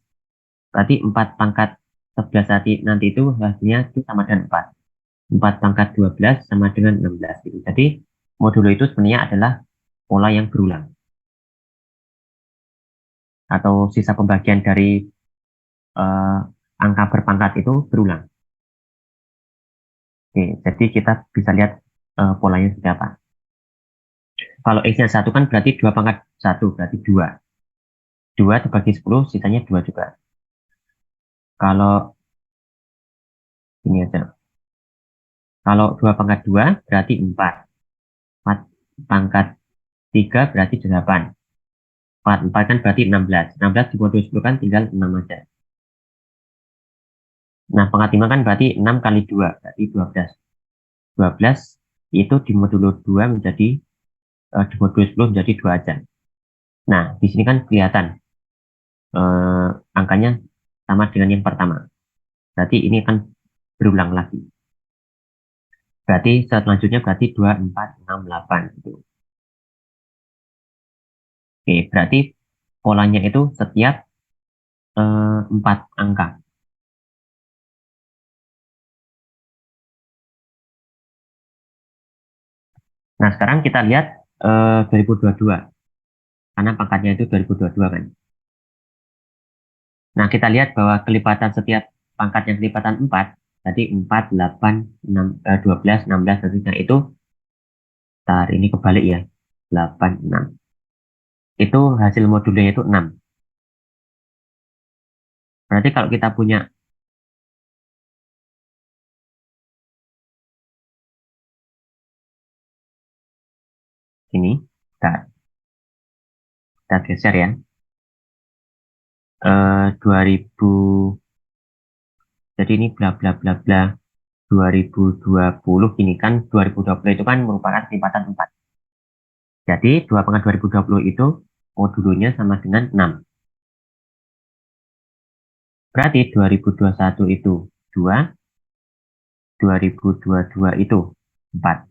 Berarti 4 pangkat 11 nanti itu hasilnya itu sama dengan 4. 4 pangkat 12 sama dengan 16. Gitu. Jadi, modulo itu sebenarnya adalah pola yang berulang. Atau sisa pembagian dari eh, angka berpangkat itu berulang. Oke, jadi kita bisa lihat polanya seperti apa. Kalau X-nya 1 kan berarti 2 pangkat 1, berarti 2. 2 dibagi 10, sisanya 2 juga. Kalau ini aja. Kalau 2 pangkat 2 berarti 4. 4 pangkat 3 berarti 8. 4 kan berarti 16. 16 dimodulo 10 kan tinggal 6 aja. Nah, pangkat 5 kan berarti 6 kali 2, berarti 12. 12 itu dimodulo 2 menjadi, dimodulo 10 menjadi 2 aja. Nah, di sini kan kelihatan angkanya sama dengan yang pertama. Berarti ini akan berulang lagi. Berarti selanjutnya berarti 2, 4, 6, 8. Gitu. Oke, berarti polanya itu setiap 4 angka. Nah, sekarang kita lihat 2022. Karena pangkatnya itu 2022 kan. Nah, kita lihat bahwa kelipatan setiap pangkat yang kelipatan 4, tadi 4, 8, 6, 12, 16, dan seterusnya itu, tar ini kebalik ya, 8, 6. Itu hasil modulnya itu 6. Berarti kalau kita punya ini, kita geser ya, 2000, jadi ini bla bla bla bla, 2020 ini kan 2020 itu kan merupakan kelipatan 4. Jadi 2 pangkat 2020 itu modulonya sama dengan 6. Berarti 2021 itu 2, 2022 itu 4.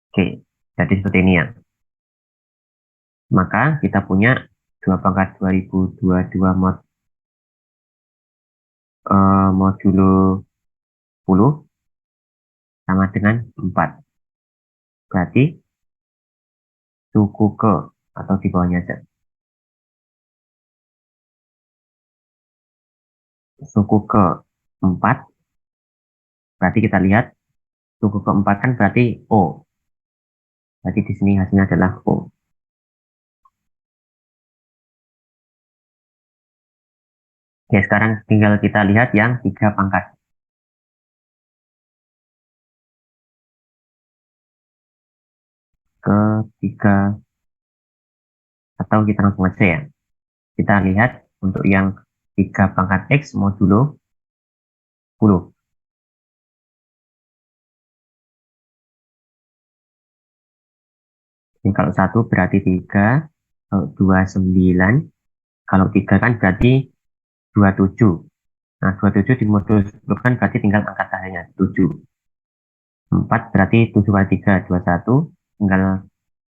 Oke, jadi seperti ini ya. Maka kita punya 2 pangkat 2022 modulo 10 sama dengan 4. Berarti suku ke atau di bawahnya aja. Suku ke 4, berarti kita lihat suku keempat kan berarti O. Berarti di sini hasilnya adalah O. Oke, sekarang tinggal kita lihat yang 3 pangkat. Ketiga, atau kita langsung aja ya. Kita lihat untuk yang 3 pangkat X modulo 10. Ini kalau 1 berarti 3, kalau 2 9, kalau 3 kan berarti 27. Nah, 27 dimodul 10 kan berarti tinggal angkat sahanya 7. 4 berarti 7 kali 3, 21, tinggal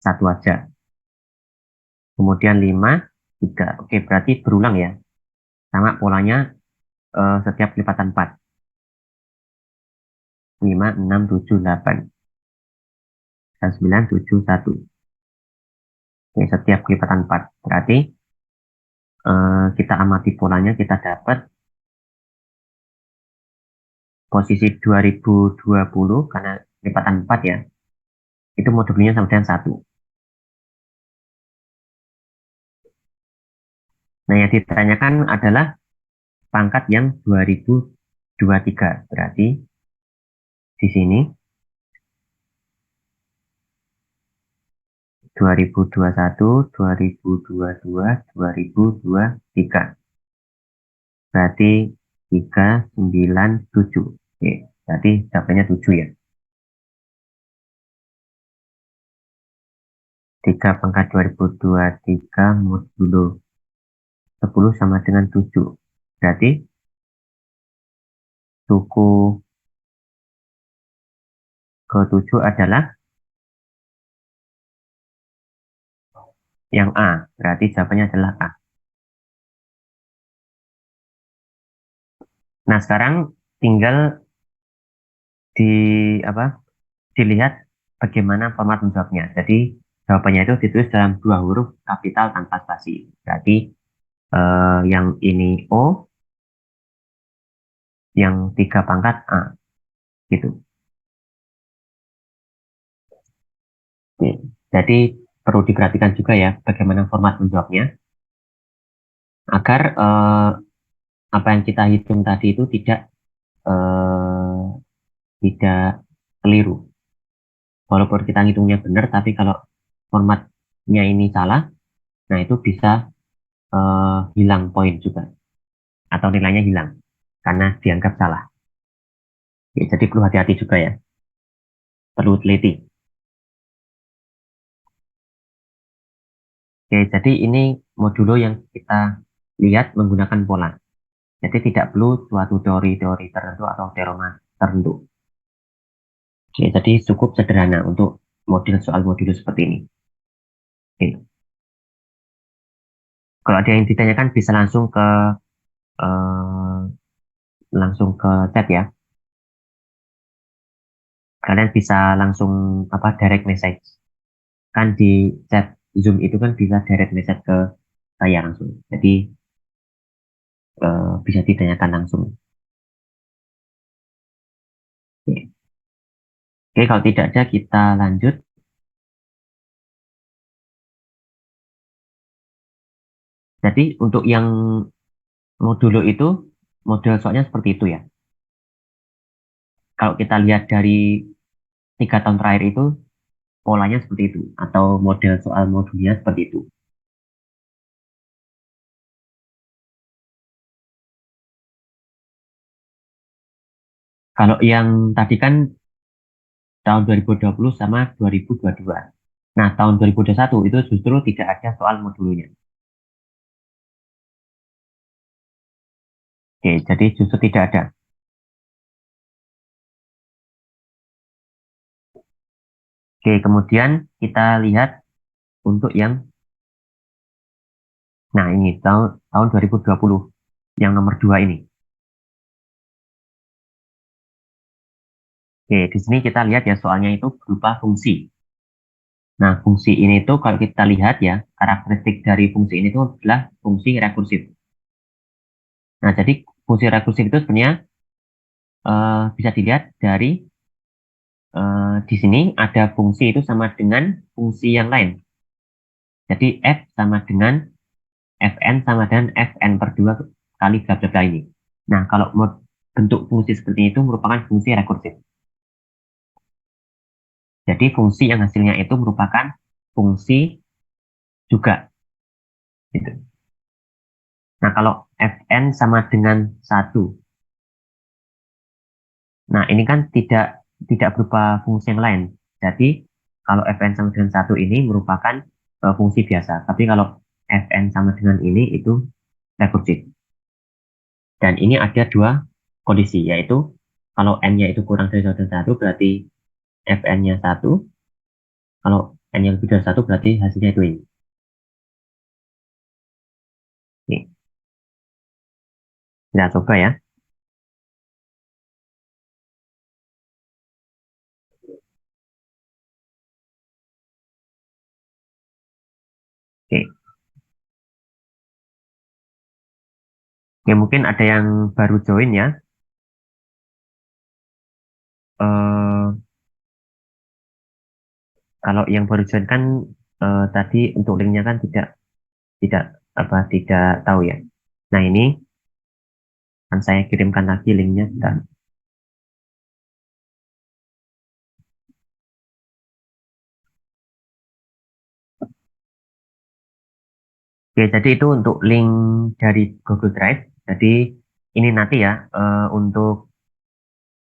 1 aja. Kemudian 5, 3. Oke, berarti berulang ya. Sama polanya setiap lipatan 4. 5, 6, 7, 8. 9, 7, 1. Oke, setiap lipatan 4. Berarti kita amati polanya, kita dapat posisi 2020 karena lipatan 4 ya. Itu modulnya sama dengan 1. Nah, yang ditanyakan adalah pangkat yang 2023. Berarti di sini 2021, 2022, 2023. Berarti 3, 9, 7. Oke, berarti jawabannya 7 ya. 3 pangkat 2023 modulo 10 sama dengan 7. Berarti suku ke-7 adalah yang A. Berarti jawabannya adalah A. Nah, sekarang tinggal di apa? Dilihat bagaimana format menjawabnya. Jadi jawabannya itu ditulis dalam 2 huruf kapital tanpa spasi. Berarti yang ini O, yang 3 pangkat A. Gitu. Oke. Jadi perlu diperhatikan juga ya bagaimana format menjawabnya agar apa yang kita hitung tadi itu tidak keliru. Walaupun kita ngitungnya benar, tapi kalau formatnya ini salah, nah itu bisa hilang poin juga, atau nilainya hilang karena dianggap salah. Oke, jadi perlu hati-hati juga ya, perlu teliti. Oke, jadi ini modulo yang kita lihat menggunakan pola. Jadi tidak perlu suatu teori-teori tertentu atau teorema tertentu. Oke, jadi cukup sederhana untuk model soal modulo seperti ini. Oke. Kalau ada yang ditanyakan bisa eh, langsung ke chat ya. Kalian bisa langsung apa direct message. Kan di chat Zoom itu kan bisa direct message ke saya langsung. Jadi bisa ditanyakan langsung. Oke. Oke, kalau tidak ada kita lanjut. Jadi untuk yang modulo itu model soalnya seperti itu ya. Kalau kita lihat dari 3 tahun terakhir itu polanya seperti itu atau model soal modulnya seperti itu. Kalau yang tadi kan tahun 2020 sama 2022. Nah, tahun 2021 itu justru tidak ada soal modulnya. Oke, jadi justru tidak ada. Oke, kemudian kita lihat untuk yang, nah ini tahun 2020, yang nomor 2 ini. Oke, di sini kita lihat ya soalnya itu berupa fungsi. Nah, fungsi ini tuh kalau kita lihat ya, karakteristik dari fungsi ini tuh adalah fungsi rekursif. Nah, jadi fungsi rekursif itu sebenarnya bisa dilihat dari di sini ada fungsi itu sama dengan fungsi yang lain. Jadi f sama dengan fn sama dengan fn per 2 kali bla bla bla ini. Nah, kalau bentuk fungsi seperti itu merupakan fungsi rekursif. Jadi fungsi yang hasilnya itu merupakan fungsi juga. Gitu. Nah, kalau fn sama dengan 1. Nah, ini kan tidak berupa fungsi yang lain. Jadi, kalau fn sama dengan 1 ini merupakan fungsi biasa. Tapi kalau fn sama dengan ini itu rekursif. Dan ini ada dua kondisi, yaitu kalau n-nya itu kurang dari 1 berarti fn-nya 1. Kalau n-nya lebih dari 1 berarti hasilnya itu ini. Nih, kita coba ya. Oke. Oke, mungkin ada yang baru join ya. Eh, Kalau yang baru join kan tadi untuk linknya kan tidak tidak tahu ya. Nah ini kan saya kirimkan lagi linknya. Dan, oke, jadi itu untuk link dari Google Drive. Jadi ini nanti ya untuk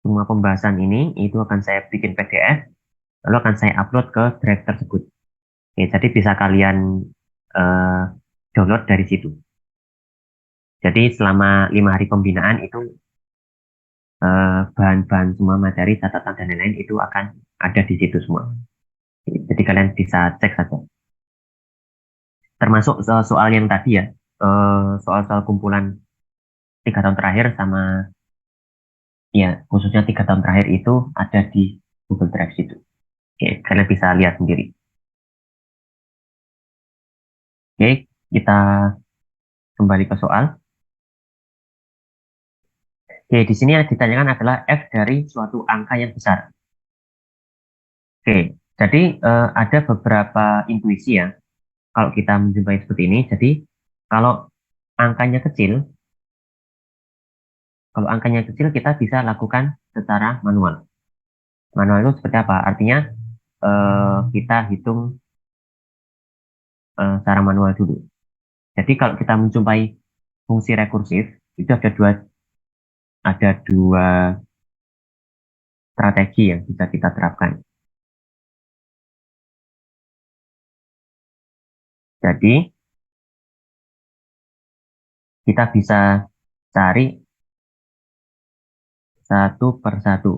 semua pembahasan ini itu akan saya bikin PDF, lalu akan saya upload ke Drive tersebut. Oke, jadi bisa kalian eh, download dari situ. Jadi selama 5 hari pembinaan itu bahan-bahan semua materi, catatan dan lain-lain itu akan ada di situ semua. Jadi kalian bisa cek saja. Termasuk soal yang tadi ya, soal-soal kumpulan 3 tahun terakhir sama ya khususnya 3 tahun terakhir itu ada di Google Drive itu. Oke, kalian bisa lihat sendiri. Oke, kita kembali ke soal. Oke, di sini yang ditanyakan adalah f dari suatu angka yang besar. Oke, jadi ada beberapa intuisi ya kalau kita menjumpai seperti ini. Jadi kalau angkanya kecil, kalau angkanya kecil kita bisa lakukan secara manual. Manual itu seperti apa? Artinya kita hitung secara manual dulu. Jadi kalau kita menjumpai fungsi rekursif, itu ada dua strategi yang bisa kita terapkan. Jadi kita bisa cari satu per satu.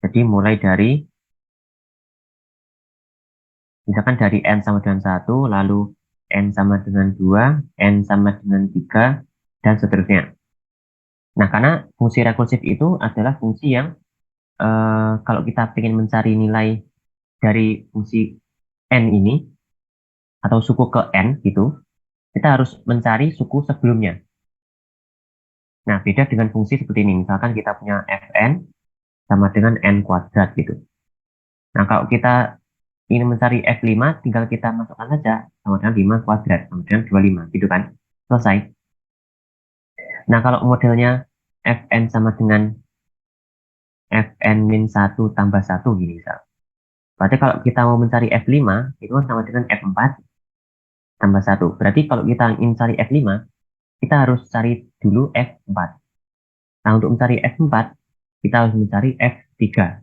Jadi mulai dari misalkan dari n sama dengan satu, lalu n sama dengan 2, n sama dengan 3, dan seterusnya. Nah, karena fungsi rekursif itu adalah fungsi yang kalau kita ingin mencari nilai dari fungsi n ini, atau suku ke n gitu, kita harus mencari suku sebelumnya. Nah, beda dengan fungsi seperti ini. Misalkan kita punya fn sama dengan n kuadrat gitu. Nah, kalau kita ingin mencari F5, tinggal kita masukkan saja sama dengan 5 kuadrat, sama dengan 25, gitu kan. Selesai. Nah, kalau modelnya Fn sama dengan Fn min 1 tambah 1 gini, misal. Berarti kalau kita mau mencari F5, itu sama dengan F4 tambah 1. Berarti kalau kita ingin cari F5, kita harus cari dulu F4. Nah, untuk mencari F4, kita harus mencari F3.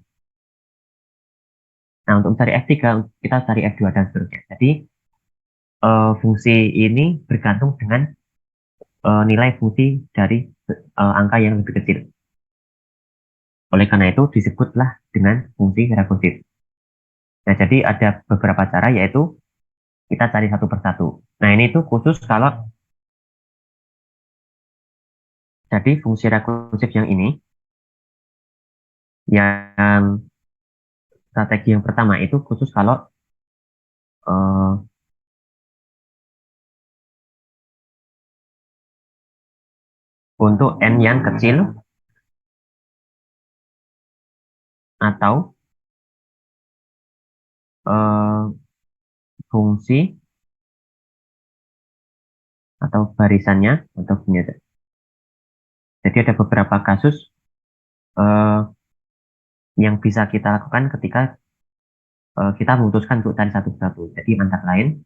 Nah, untuk mencari F3, kita cari F2 dan seterusnya. Jadi, fungsi ini bergantung dengan nilai fungsi dari angka yang lebih kecil. Oleh karena itu disebutlah dengan fungsi rekursif. Nah, jadi ada beberapa cara yaitu kita cari satu persatu. Nah, ini tuh khusus kalau jadi fungsi rekursif yang ini, yang strategi yang pertama itu khusus kalau uh, untuk n yang kecil atau uh, fungsi atau barisannya atau punya. Jadi ada beberapa kasus uh, yang bisa kita lakukan ketika kita memutuskan untuk cari satu persatu. Jadi antara lain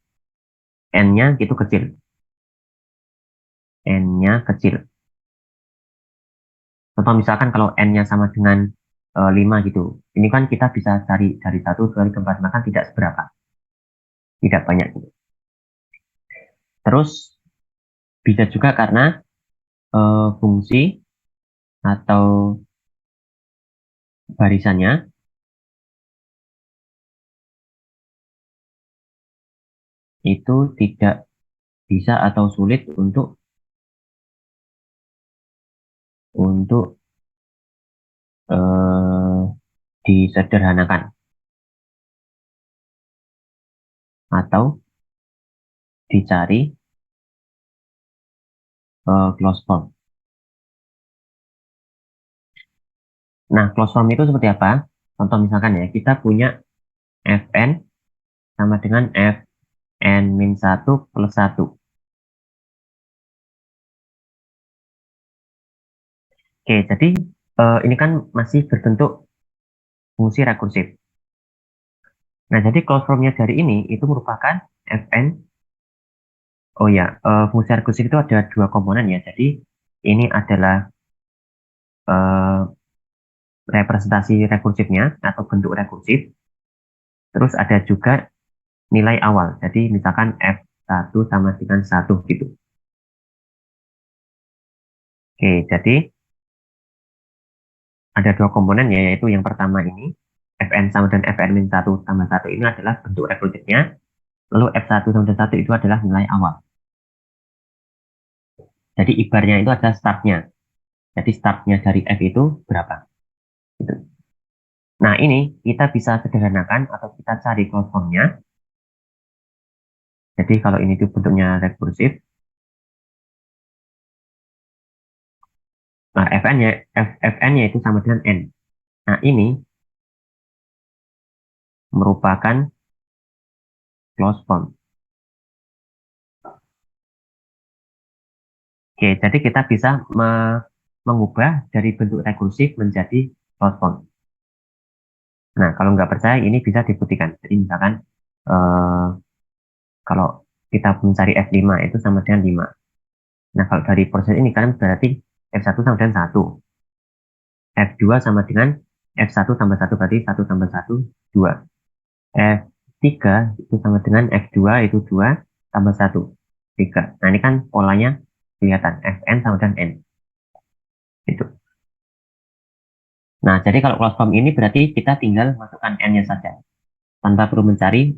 n-nya itu kecil, n-nya kecil. Contoh misalkan kalau n-nya sama dengan 5 gitu. Ini kan kita bisa cari dari satu kali ke 4, maka tidak seberapa, tidak banyak gitu. Terus bisa juga karena fungsi atau barisannya itu tidak bisa atau sulit untuk eh, disederhanakan atau dicari closed form. Nah, closed form itu seperti apa? Contoh misalkan ya, kita punya Fn sama dengan Fn min 1 plus 1. Oke, jadi ini kan masih berbentuk fungsi rekursif. Nah, jadi closed formnya dari ini itu merupakan Fn. Oh ya, fungsi rekursif itu ada dua komponen ya. Jadi ini adalah eh, representasi rekursifnya atau bentuk rekursif. Terus ada juga nilai awal. Jadi misalkan F1 sama dengan 1 gitu. Oke, jadi ada dua komponen ya, yaitu yang pertama ini Fn sama dengan Fn min 1 tambah 1 ini adalah bentuk rekursifnya. Lalu F1 sama dengan 1 itu adalah nilai awal. Jadi ibarnya itu ada startnya. Jadi startnya dari F itu berapa? Gitu. Nah, ini kita bisa sederhanakan atau kita cari closed formnya. Jadi kalau ini tuh bentuknya rekursif, nah Fn-nya itu sama dengan N. Nah, ini merupakan closed form. Oke, jadi kita bisa mengubah dari bentuk rekursif menjadi closed form. Nah, kalau nggak percaya ini bisa dibuktikan. Jadi misalkan eh, kalau kita mencari F5 itu sama dengan 5. Nah, kalau dari proses ini kan berarti F1 sama dengan 1. F2 sama dengan F1 tambah 1 berarti 1 tambah 1, 2. F3 itu sama dengan F2 itu 2 tambah 1, 3. Nah, ini kan polanya kelihatan. Fn sama dengan N. Itu. Nah, jadi kalau closed form ini berarti kita tinggal masukkan N-nya saja. Tanpa perlu mencari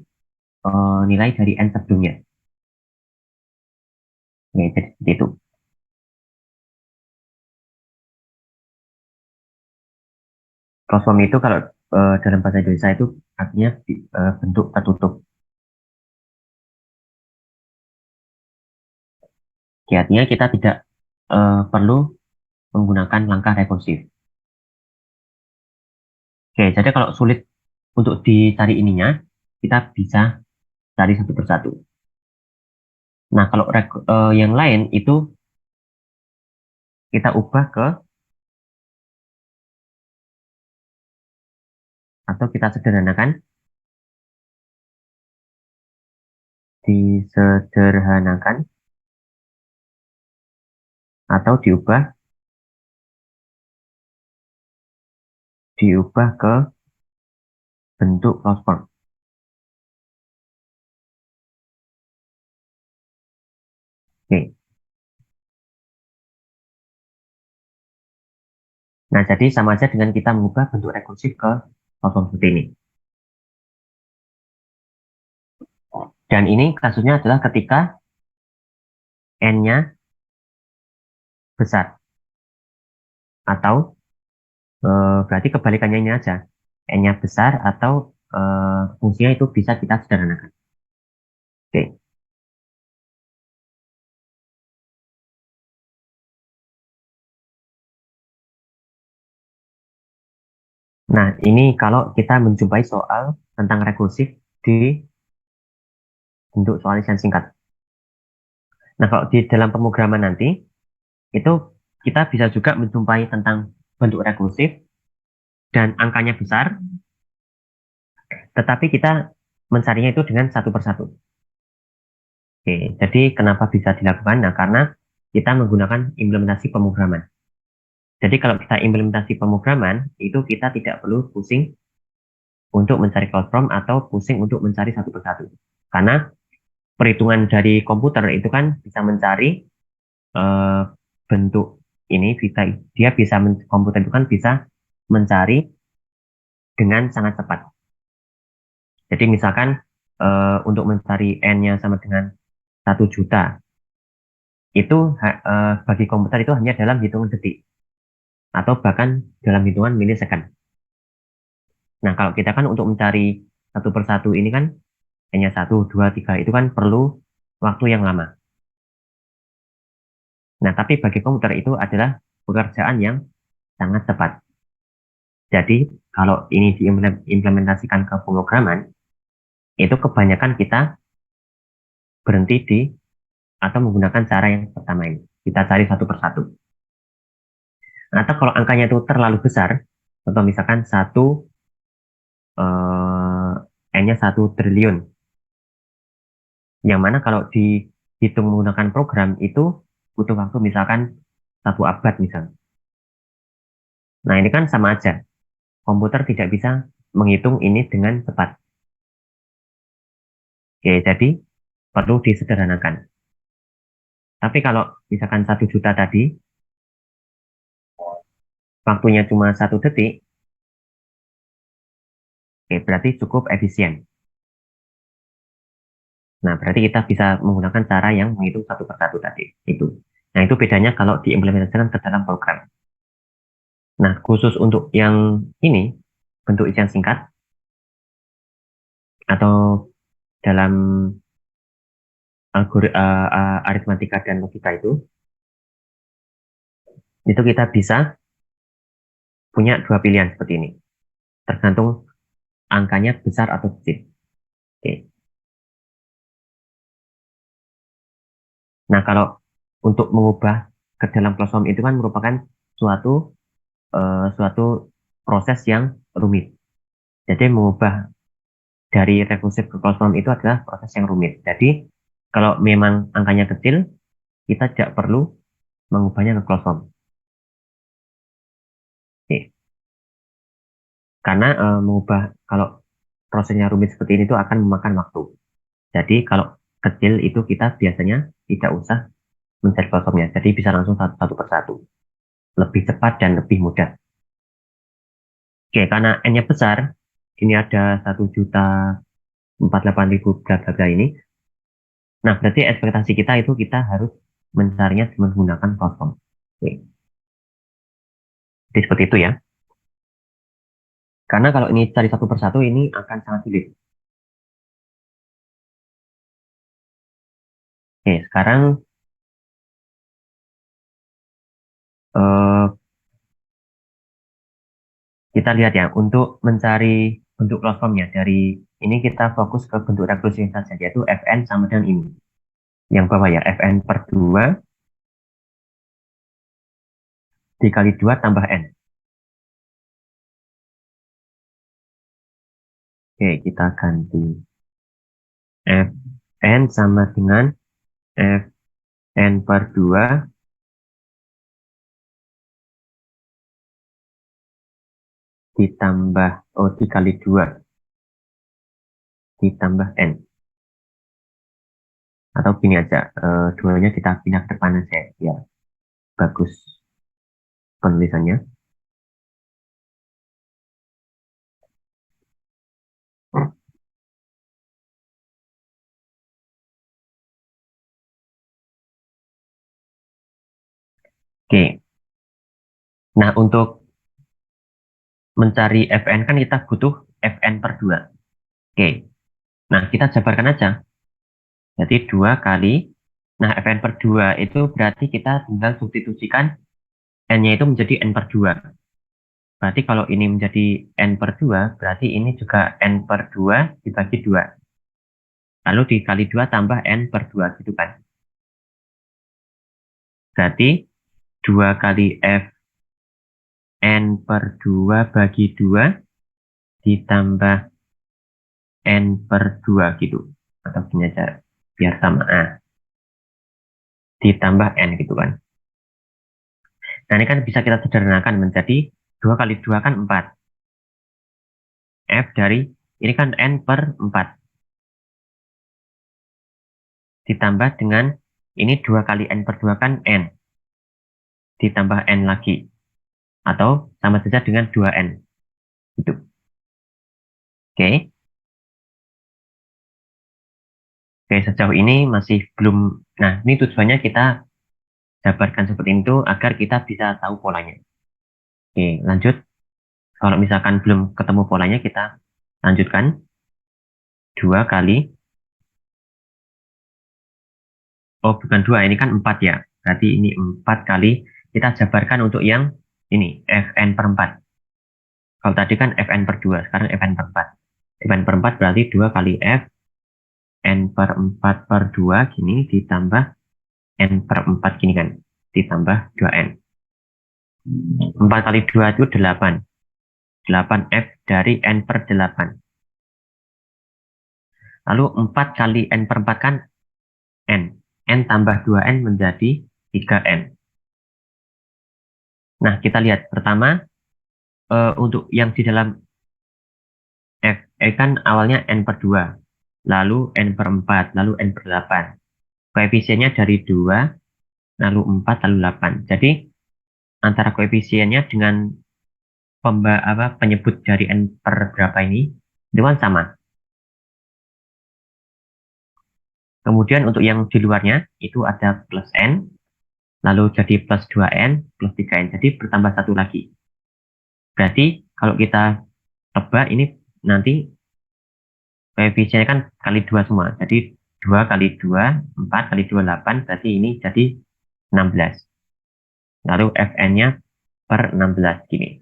nilai dari N sebelumnya. Ya, jadi seperti itu. Closed form itu kalau dalam bahasa Indonesia itu artinya bentuk tertutup. Ya, artinya kita tidak perlu menggunakan langkah rekursif. Oke, jadi kalau sulit untuk dicari ininya, kita bisa cari satu persatu. Nah, kalau yang lain itu kita ubah ke atau kita sederhanakan, disederhanakan atau diubah ke bentuk closed form. Oke. Nah, jadi sama aja dengan kita mengubah bentuk rekursif ke closed form seperti ini. Dan ini kasusnya adalah ketika N-nya besar. Atau berarti kebalikannya ini aja. N-nya besar atau fungsinya itu bisa kita sederhanakan. Oke. Nah, ini kalau kita menjumpai soal tentang rekursif di bentuk soal lisan singkat. Nah, kalau di dalam pemrograman nanti, itu kita bisa juga menjumpai tentang bentuk rekursif dan angkanya besar, tetapi kita mencarinya itu dengan satu persatu. Oke, jadi kenapa bisa dilakukan? Nah, karena kita menggunakan implementasi pemrograman. Jadi kalau kita implementasi pemrograman, itu kita tidak perlu pusing untuk mencari cloud form atau pusing untuk mencari satu persatu. Karena perhitungan dari komputer itu kan bisa mencari eh, bentuk ini, dia bisa komputer itu kan bisa mencari dengan sangat cepat. Jadi misalkan untuk mencari N-nya sama dengan 1 juta, itu bagi komputer itu hanya dalam hitungan detik atau bahkan dalam hitungan milisecond. Nah, kalau kita kan untuk mencari satu persatu ini kan hanya 1, 2, 3 itu kan perlu waktu yang lama. Nah, tapi bagi komputer itu adalah pekerjaan yang sangat cepat. Jadi, kalau ini diimplementasikan ke pemrograman, itu kebanyakan kita berhenti di atau menggunakan cara yang pertama ini. Kita cari satu persatu. Atau kalau angkanya itu terlalu besar, contoh misalkan eh, N-nya 1 triliun, yang mana kalau dihitung menggunakan program itu butuh waktu misalkan 1 abad misalnya. Nah, ini kan sama aja. Komputer tidak bisa menghitung ini dengan cepat. Oke, jadi perlu disederhanakan. Tapi kalau misalkan 1 juta tadi, waktunya cuma 1 detik, oke, berarti cukup efisien. Nah, berarti kita bisa menggunakan cara yang menghitung satu persatu tadi. Itu. Nah, itu bedanya kalau diimplementasikan ke dalam program. Nah, khusus untuk yang ini, bentuk isian singkat, atau dalam aritmatika dan logika itu kita bisa punya dua pilihan seperti ini. Tergantung angkanya besar atau kecil. Oke. Nah, kalau untuk mengubah ke dalam closed form itu kan merupakan suatu suatu proses yang rumit. Jadi mengubah dari rekursif ke closed form itu adalah proses yang rumit. Jadi kalau memang angkanya kecil, kita tidak perlu mengubahnya ke closed form. Oke. Karena mengubah kalau prosesnya rumit seperti ini itu akan memakan waktu. Jadi kalau kecil itu kita biasanya tidak usah mencari closed formnya. Jadi bisa langsung satu persatu. Lebih cepat dan lebih mudah. Oke, karena N-nya besar, ini ada 1.048.000 bla bla bla ini. Nah, berarti ekspektasi kita itu kita harus mencarinya menggunakan platform. Oke. Jadi seperti itu ya. Karena kalau ini cari satu persatu ini akan sangat sulit. Oke, sekarang eh, kita lihat ya, untuk mencari bentuk platformnya dari ini kita fokus ke bentuk rekursi saja, yaitu Fn sama dengan ini. Yang bawah ya, Fn per 2 dikali 2 tambah N. Oke, kita ganti. Fn sama dengan Fn per 2 ditambah, dikali 2 ditambah N. Atau gini aja, duanya kita pindah ke depan aja ya, bagus penulisannya. Oke, nah untuk mencari Fn kan kita butuh Fn per 2. Oke, nah kita jabarkan aja. Jadi 2 kali, nah Fn per 2 itu berarti kita tinggal substitusikan N-nya itu menjadi N per 2. Berarti kalau ini menjadi N per 2, berarti ini juga N per 2 dibagi 2. Lalu dikali 2 tambah N per 2 gitu kan. Berarti 2 kali Fn per 2 bagi 2 ditambah N per 2 gitu. Atau gini aja, biar sama A. Ditambah N gitu kan. Nah ini kan bisa kita sederhanakan menjadi 2 kali 2 kan 4. F dari, ini kan N per 4. Ditambah dengan, ini 2 kali N per 2 kan N. Ditambah N lagi. Atau sama saja dengan 2N. Gitu. Oke. Oke, sejauh ini masih belum. Nah, ini tujuannya kita jabarkan seperti itu agar kita bisa tahu polanya. Oke, lanjut. Kalau misalkan belum ketemu polanya, kita lanjutkan. 2 kali. Oh, bukan 2, ini kan 4 ya. Berarti ini 4 kali. Kita jabarkan untuk yang ini, Fn per 4. Kalau tadi kan Fn per 2, sekarang Fn per 4. Fn per 4 berarti 2 kali Fn per 4 per 2 gini ditambah N per 4 gini kan. Ditambah 2N. 4 kali 2 itu 8. 8F dari N per 8. Lalu 4 kali N per 4 kan N. N tambah 2N menjadi 3N. Nah, kita lihat pertama, untuk yang di dalam F, kan awalnya N per 2. Lalu N per 4, lalu N per 8. Koefisiennya dari 2, lalu 4, lalu 8. Jadi, antara koefisiennya dengan penyebut dari N per berapa ini, itu kan sama. Kemudian untuk yang di luarnya, itu ada plus N, lalu jadi plus 2N, plus 3N. Jadi bertambah satu lagi. Berarti kalau kita tebak ini nanti koefisiennya kan kali 2 semua. Jadi 2 kali 2, 4 kali 2, 8. Berarti ini jadi 16. Lalu Fn-nya per 16 gini.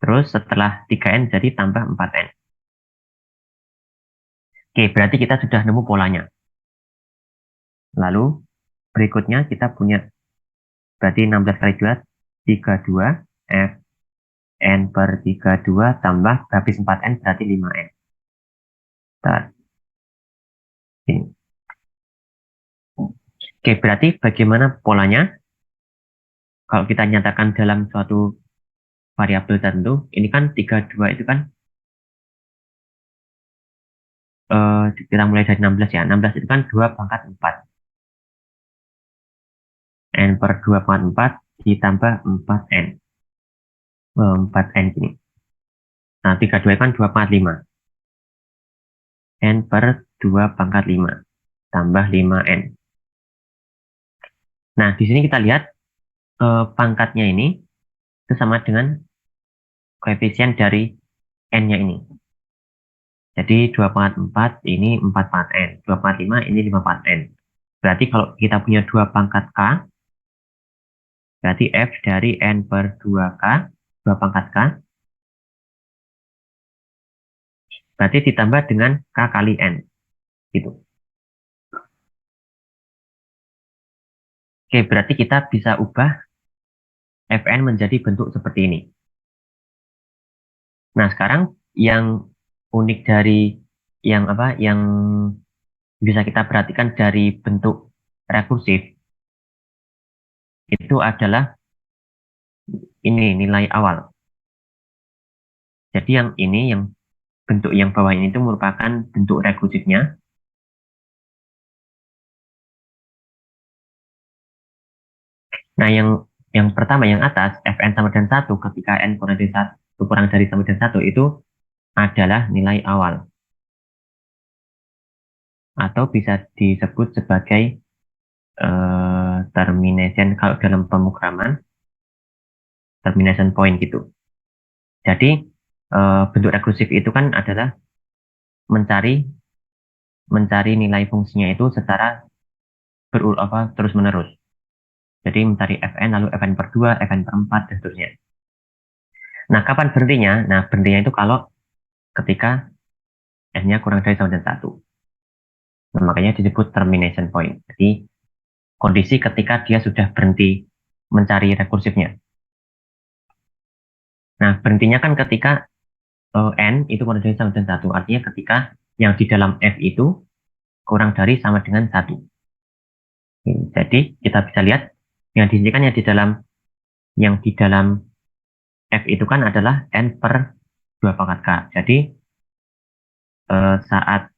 Terus setelah 3N jadi tambah 4N. Oke, berarti kita sudah nemu polanya. Lalu berikutnya kita punya berarti 16 kali 2, 32 F N per 32 tambah habis 4N berarti 5N. Bentar, ini. Oke, berarti bagaimana polanya? Kalau kita nyatakan dalam suatu variabel tertentu, ini kan 32 itu kan kita mulai dari 16 ya. 16 itu kan 2 pangkat 4. N per 2 pangkat 4 ditambah 4N. 4N gini. Nah, 32 kan 2 pangkat 5. N per 2 pangkat 5 tambah 5N. Nah, di sini kita lihat pangkatnya ini itu sama dengan koefisien dari N-nya ini. Jadi 2 pangkat 4 ini 4 pangkat N. 2 pangkat 5 ini 5 pangkat N. Berarti kalau kita punya 2 pangkat K, berarti F dari N per 2K, 2 pangkat K, berarti ditambah dengan K kali N. Gitu. Oke, berarti kita bisa ubah Fn menjadi bentuk seperti ini. Nah, sekarang yang unik dari yang bisa kita perhatikan dari bentuk rekursif itu adalah ini nilai awal. Jadi yang ini yang bentuk yang bawah ini itu merupakan bentuk rekursifnya. Nah, yang pertama yang atas Fn sama dengan 1 ketika n kurang dari sama dengan 1 itu adalah nilai awal atau bisa disebut sebagai termination kalau dalam pemrograman termination point gitu. Jadi bentuk rekursif itu kan adalah mencari nilai fungsinya itu secara terus menerus. Jadi mencari Fn lalu Fn per 2, Fn per 4 dan seterusnya. Nah, kapan berhentinya? Nah, berhentinya itu kalau ketika n-nya kurang dari sama dengan 1. Nah, makanya disebut termination point. Jadi kondisi ketika dia sudah berhenti mencari rekursifnya. Nah, berhentinya kan ketika n itu kurang dari sama dengan 1. Artinya ketika yang di dalam f itu kurang dari sama dengan 1. Jadi kita bisa lihat yang di sini kan yang di dalam f itu kan adalah n per 2 pangkat k. Jadi saat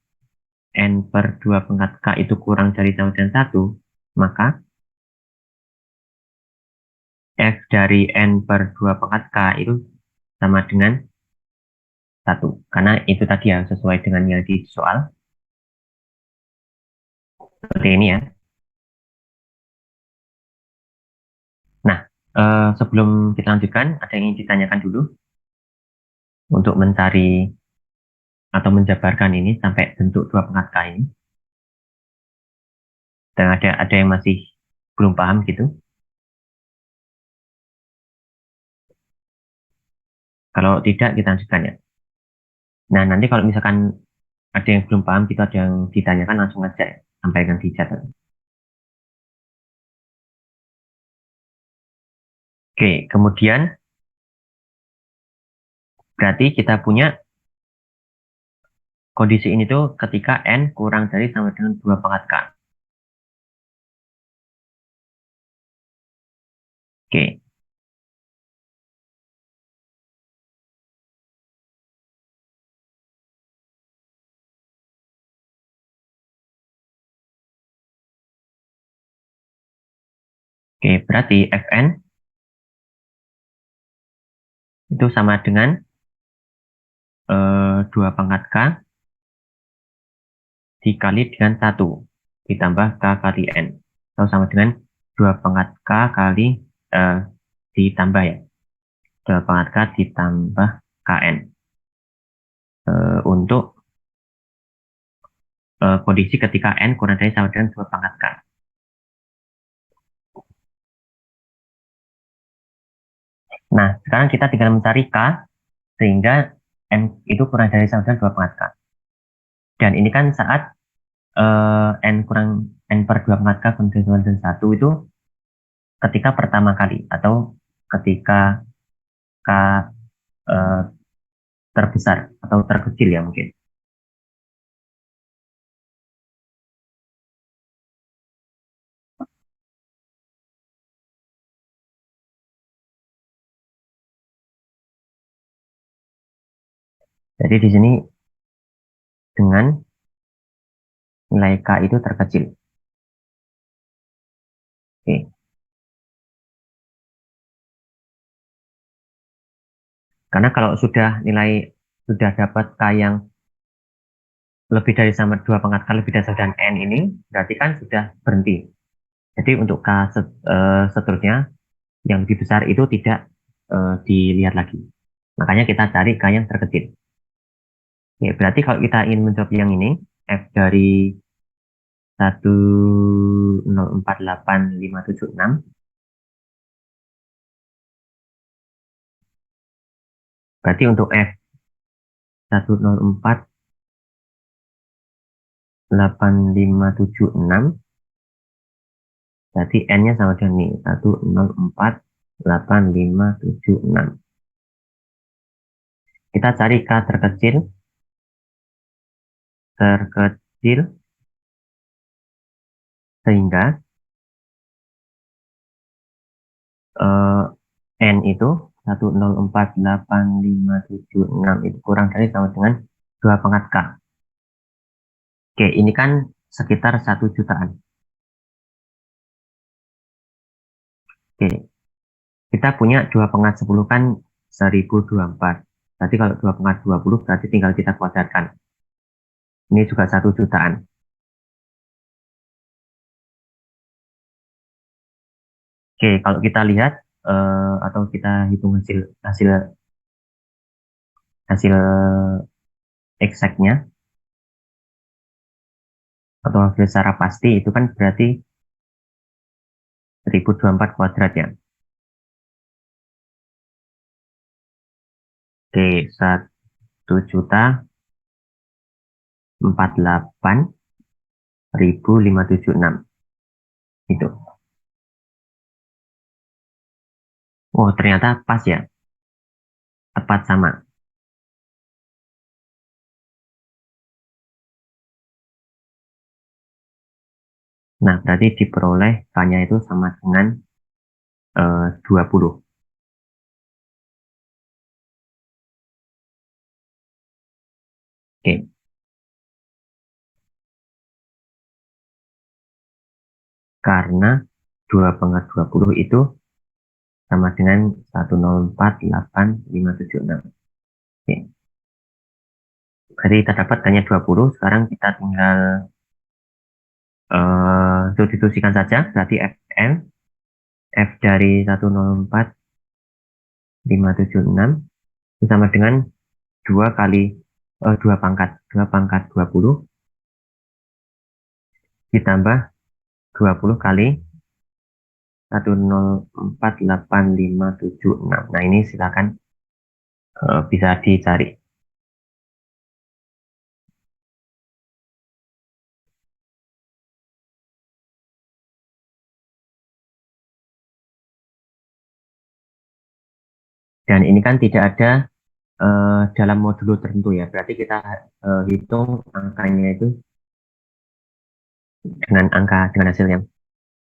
n per 2 pangkat k itu kurang dari sama dengan 1, maka f dari n per 2 pangkat k itu sama dengan 1. Karena itu tadi ya sesuai dengan yang di soal. Seperti ini ya. Nah, sebelum kita lanjutkan, ada yang ingin ditanyakan dulu untuk mencari atau menjabarkan ini sampai bentuk 2 pangkat k ini. Dan ada yang masih belum paham gitu. Kalau tidak, kita lanjutkan ya. Nah, nanti kalau misalkan ada yang belum paham, gitu ada yang ditanyakan, langsung aja ya, sampaikan di chat. Oke, kemudian berarti kita punya kondisi ini tuh ketika n kurang dari sama dengan 2 pangkat k. Oke, oke, berarti Fn itu sama dengan 2 pangkat k dikali dengan 1 ditambah k kali n. Atau sama dengan 2 pangkat k kali ditambah ya. 2 pangkat k ditambah kn. Untuk kondisi ketika n kurang dari sama dengan 2 pangkat k. Nah, sekarang kita tinggal mencari k sehingga n itu kurang dari sama dengan 2 pangkat k. Dan ini kan saat n per 2 pangkat k kurang dari sama dengan 1 itu ketika pertama kali atau ketika k eh, terbesar atau terkecil ya mungkin. Jadi di sini dengan nilai K itu terkecil. Oke. Karena kalau sudah dapat K yang lebih dari sama 2 pangkat K lebih dari sama dengan N ini, berarti kan sudah berhenti. Jadi untuk K seterusnya yang lebih besar itu tidak dilihat lagi. Makanya kita cari K yang terkecil. Ya, berarti kalau kita ingin menjawab yang ini, F dari 1048576, berarti untuk F 1048576, berarti N-nya sama dengan ini, 1048576. Kita cari K terkecil sehingga eh, N itu 1048576 itu kurang dari sama dengan 2 pangkat K. Oke, ini kan sekitar 1 jutaan. Oke, kita punya 2 pangkat 10 kan 1024. Berarti kalau 2 pangkat 20 berarti tinggal kita kuadratkan. Ini juga 1 jutaan. Oke, kalau kita lihat atau kita hitung hasil hasil hasil exactnya atau hasil secara pasti itu kan berarti 1024 kuadrat ya. Oke, 1.048.576 itu. Oh, ternyata pas ya, tepat sama. Nah, berarti diperoleh K-nya itu sama dengan 20. Oke, karena 2 pangkat 20 itu sama dengan 1048576. Oke, berarti kita dapat hanya 20. Sekarang kita tinggal substitusikan saja. Berarti Fn, F dari 104.576 itu sama dengan 2 kali 2 pangkat 20 ditambah 20 kali 1048576. Nah, ini silakan bisa dicari. Dan ini kan tidak ada dalam modulo tertentu ya. Berarti kita hitung angkanya itu dengan hasil yang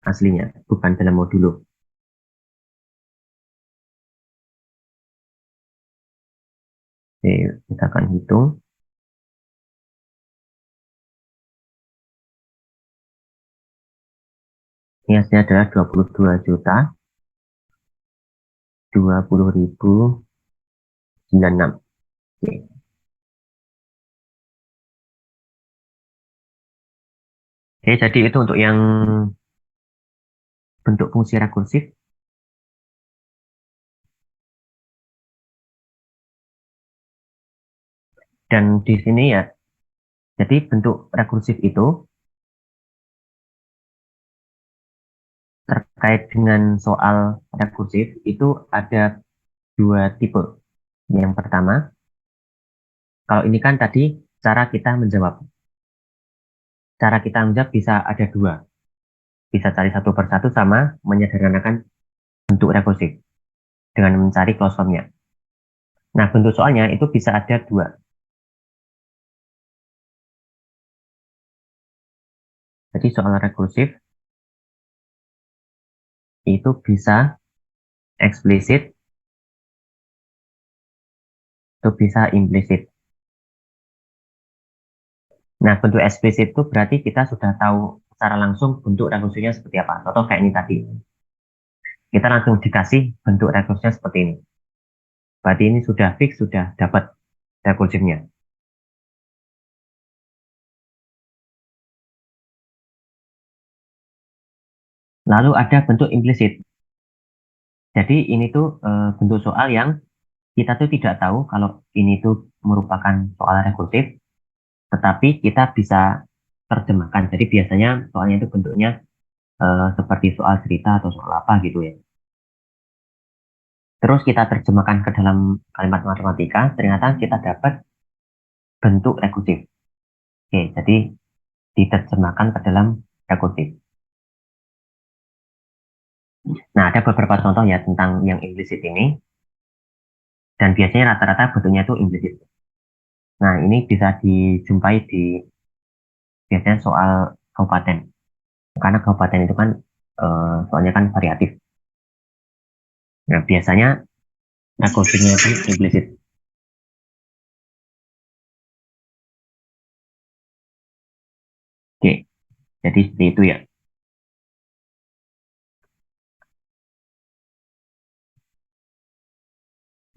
aslinya, bukan dalam modulo. Oke, kita akan hitung. Ini hasilnya adalah 22.020.096. Oke. Oke, jadi itu untuk yang bentuk fungsi rekursif. Dan di sini ya, jadi bentuk rekursif itu terkait dengan soal rekursif itu ada 2 tipe. Yang pertama, kalau ini kan tadi cara kita menjawab. Cara kita menjawab bisa ada 2. Bisa cari satu persatu sama menyederhanakan bentuk rekursif dengan mencari close formnya. Nah, bentuk soalnya itu bisa ada dua. Jadi soal rekursif itu bisa eksplisit, itu bisa implisit. Nah, bentuk eksplisit itu berarti kita sudah tahu secara langsung bentuk rekursifnya seperti apa. Contoh kayak ini tadi. Kita langsung dikasih bentuk rekursifnya seperti ini. Berarti ini sudah fix, sudah dapat rekursifnya. Lalu ada bentuk implisit. Jadi ini tuh bentuk soal yang kita tuh tidak tahu kalau ini tuh merupakan soal rekursif, tetapi kita bisa terjemahkan. Jadi biasanya soalnya itu bentuknya seperti soal cerita atau soal apa gitu ya. Terus kita terjemahkan ke dalam kalimat matematika, ternyata kita dapat bentuk rekursif. Oke, jadi diterjemahkan ke dalam rekursif. Nah, ada beberapa contoh ya tentang yang implisit ini, dan biasanya rata-rata bentuknya itu implisit. Nah, ini bisa dijumpai di biasanya soal kabupaten. Karena kabupaten itu kan soalnya kan variatif. Nah, biasanya rekursifnya itu implisit. Oke, jadi seperti itu ya.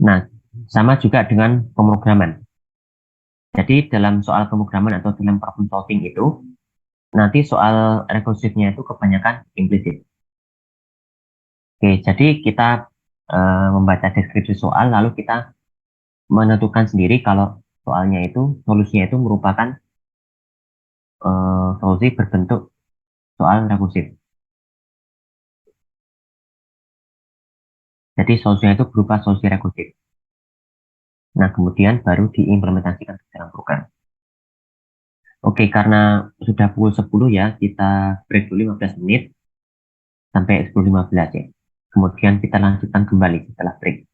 Nah, sama juga dengan pemrograman. Jadi dalam soal pemrograman atau dalam problem solving itu, nanti soal rekursifnya itu kebanyakan implisit. Oke, jadi kita membaca deskripsi soal, lalu kita menentukan sendiri kalau soalnya itu, solusinya itu merupakan solusi berbentuk soal rekursif. Jadi solusinya itu berupa solusi rekursif. Nah, kemudian baru diimplementasikan ke dalam program. Oke, karena sudah pukul 10 ya, kita break dulu 15 menit sampai 10.15 ya. Kemudian kita lanjutkan kembali setelah break.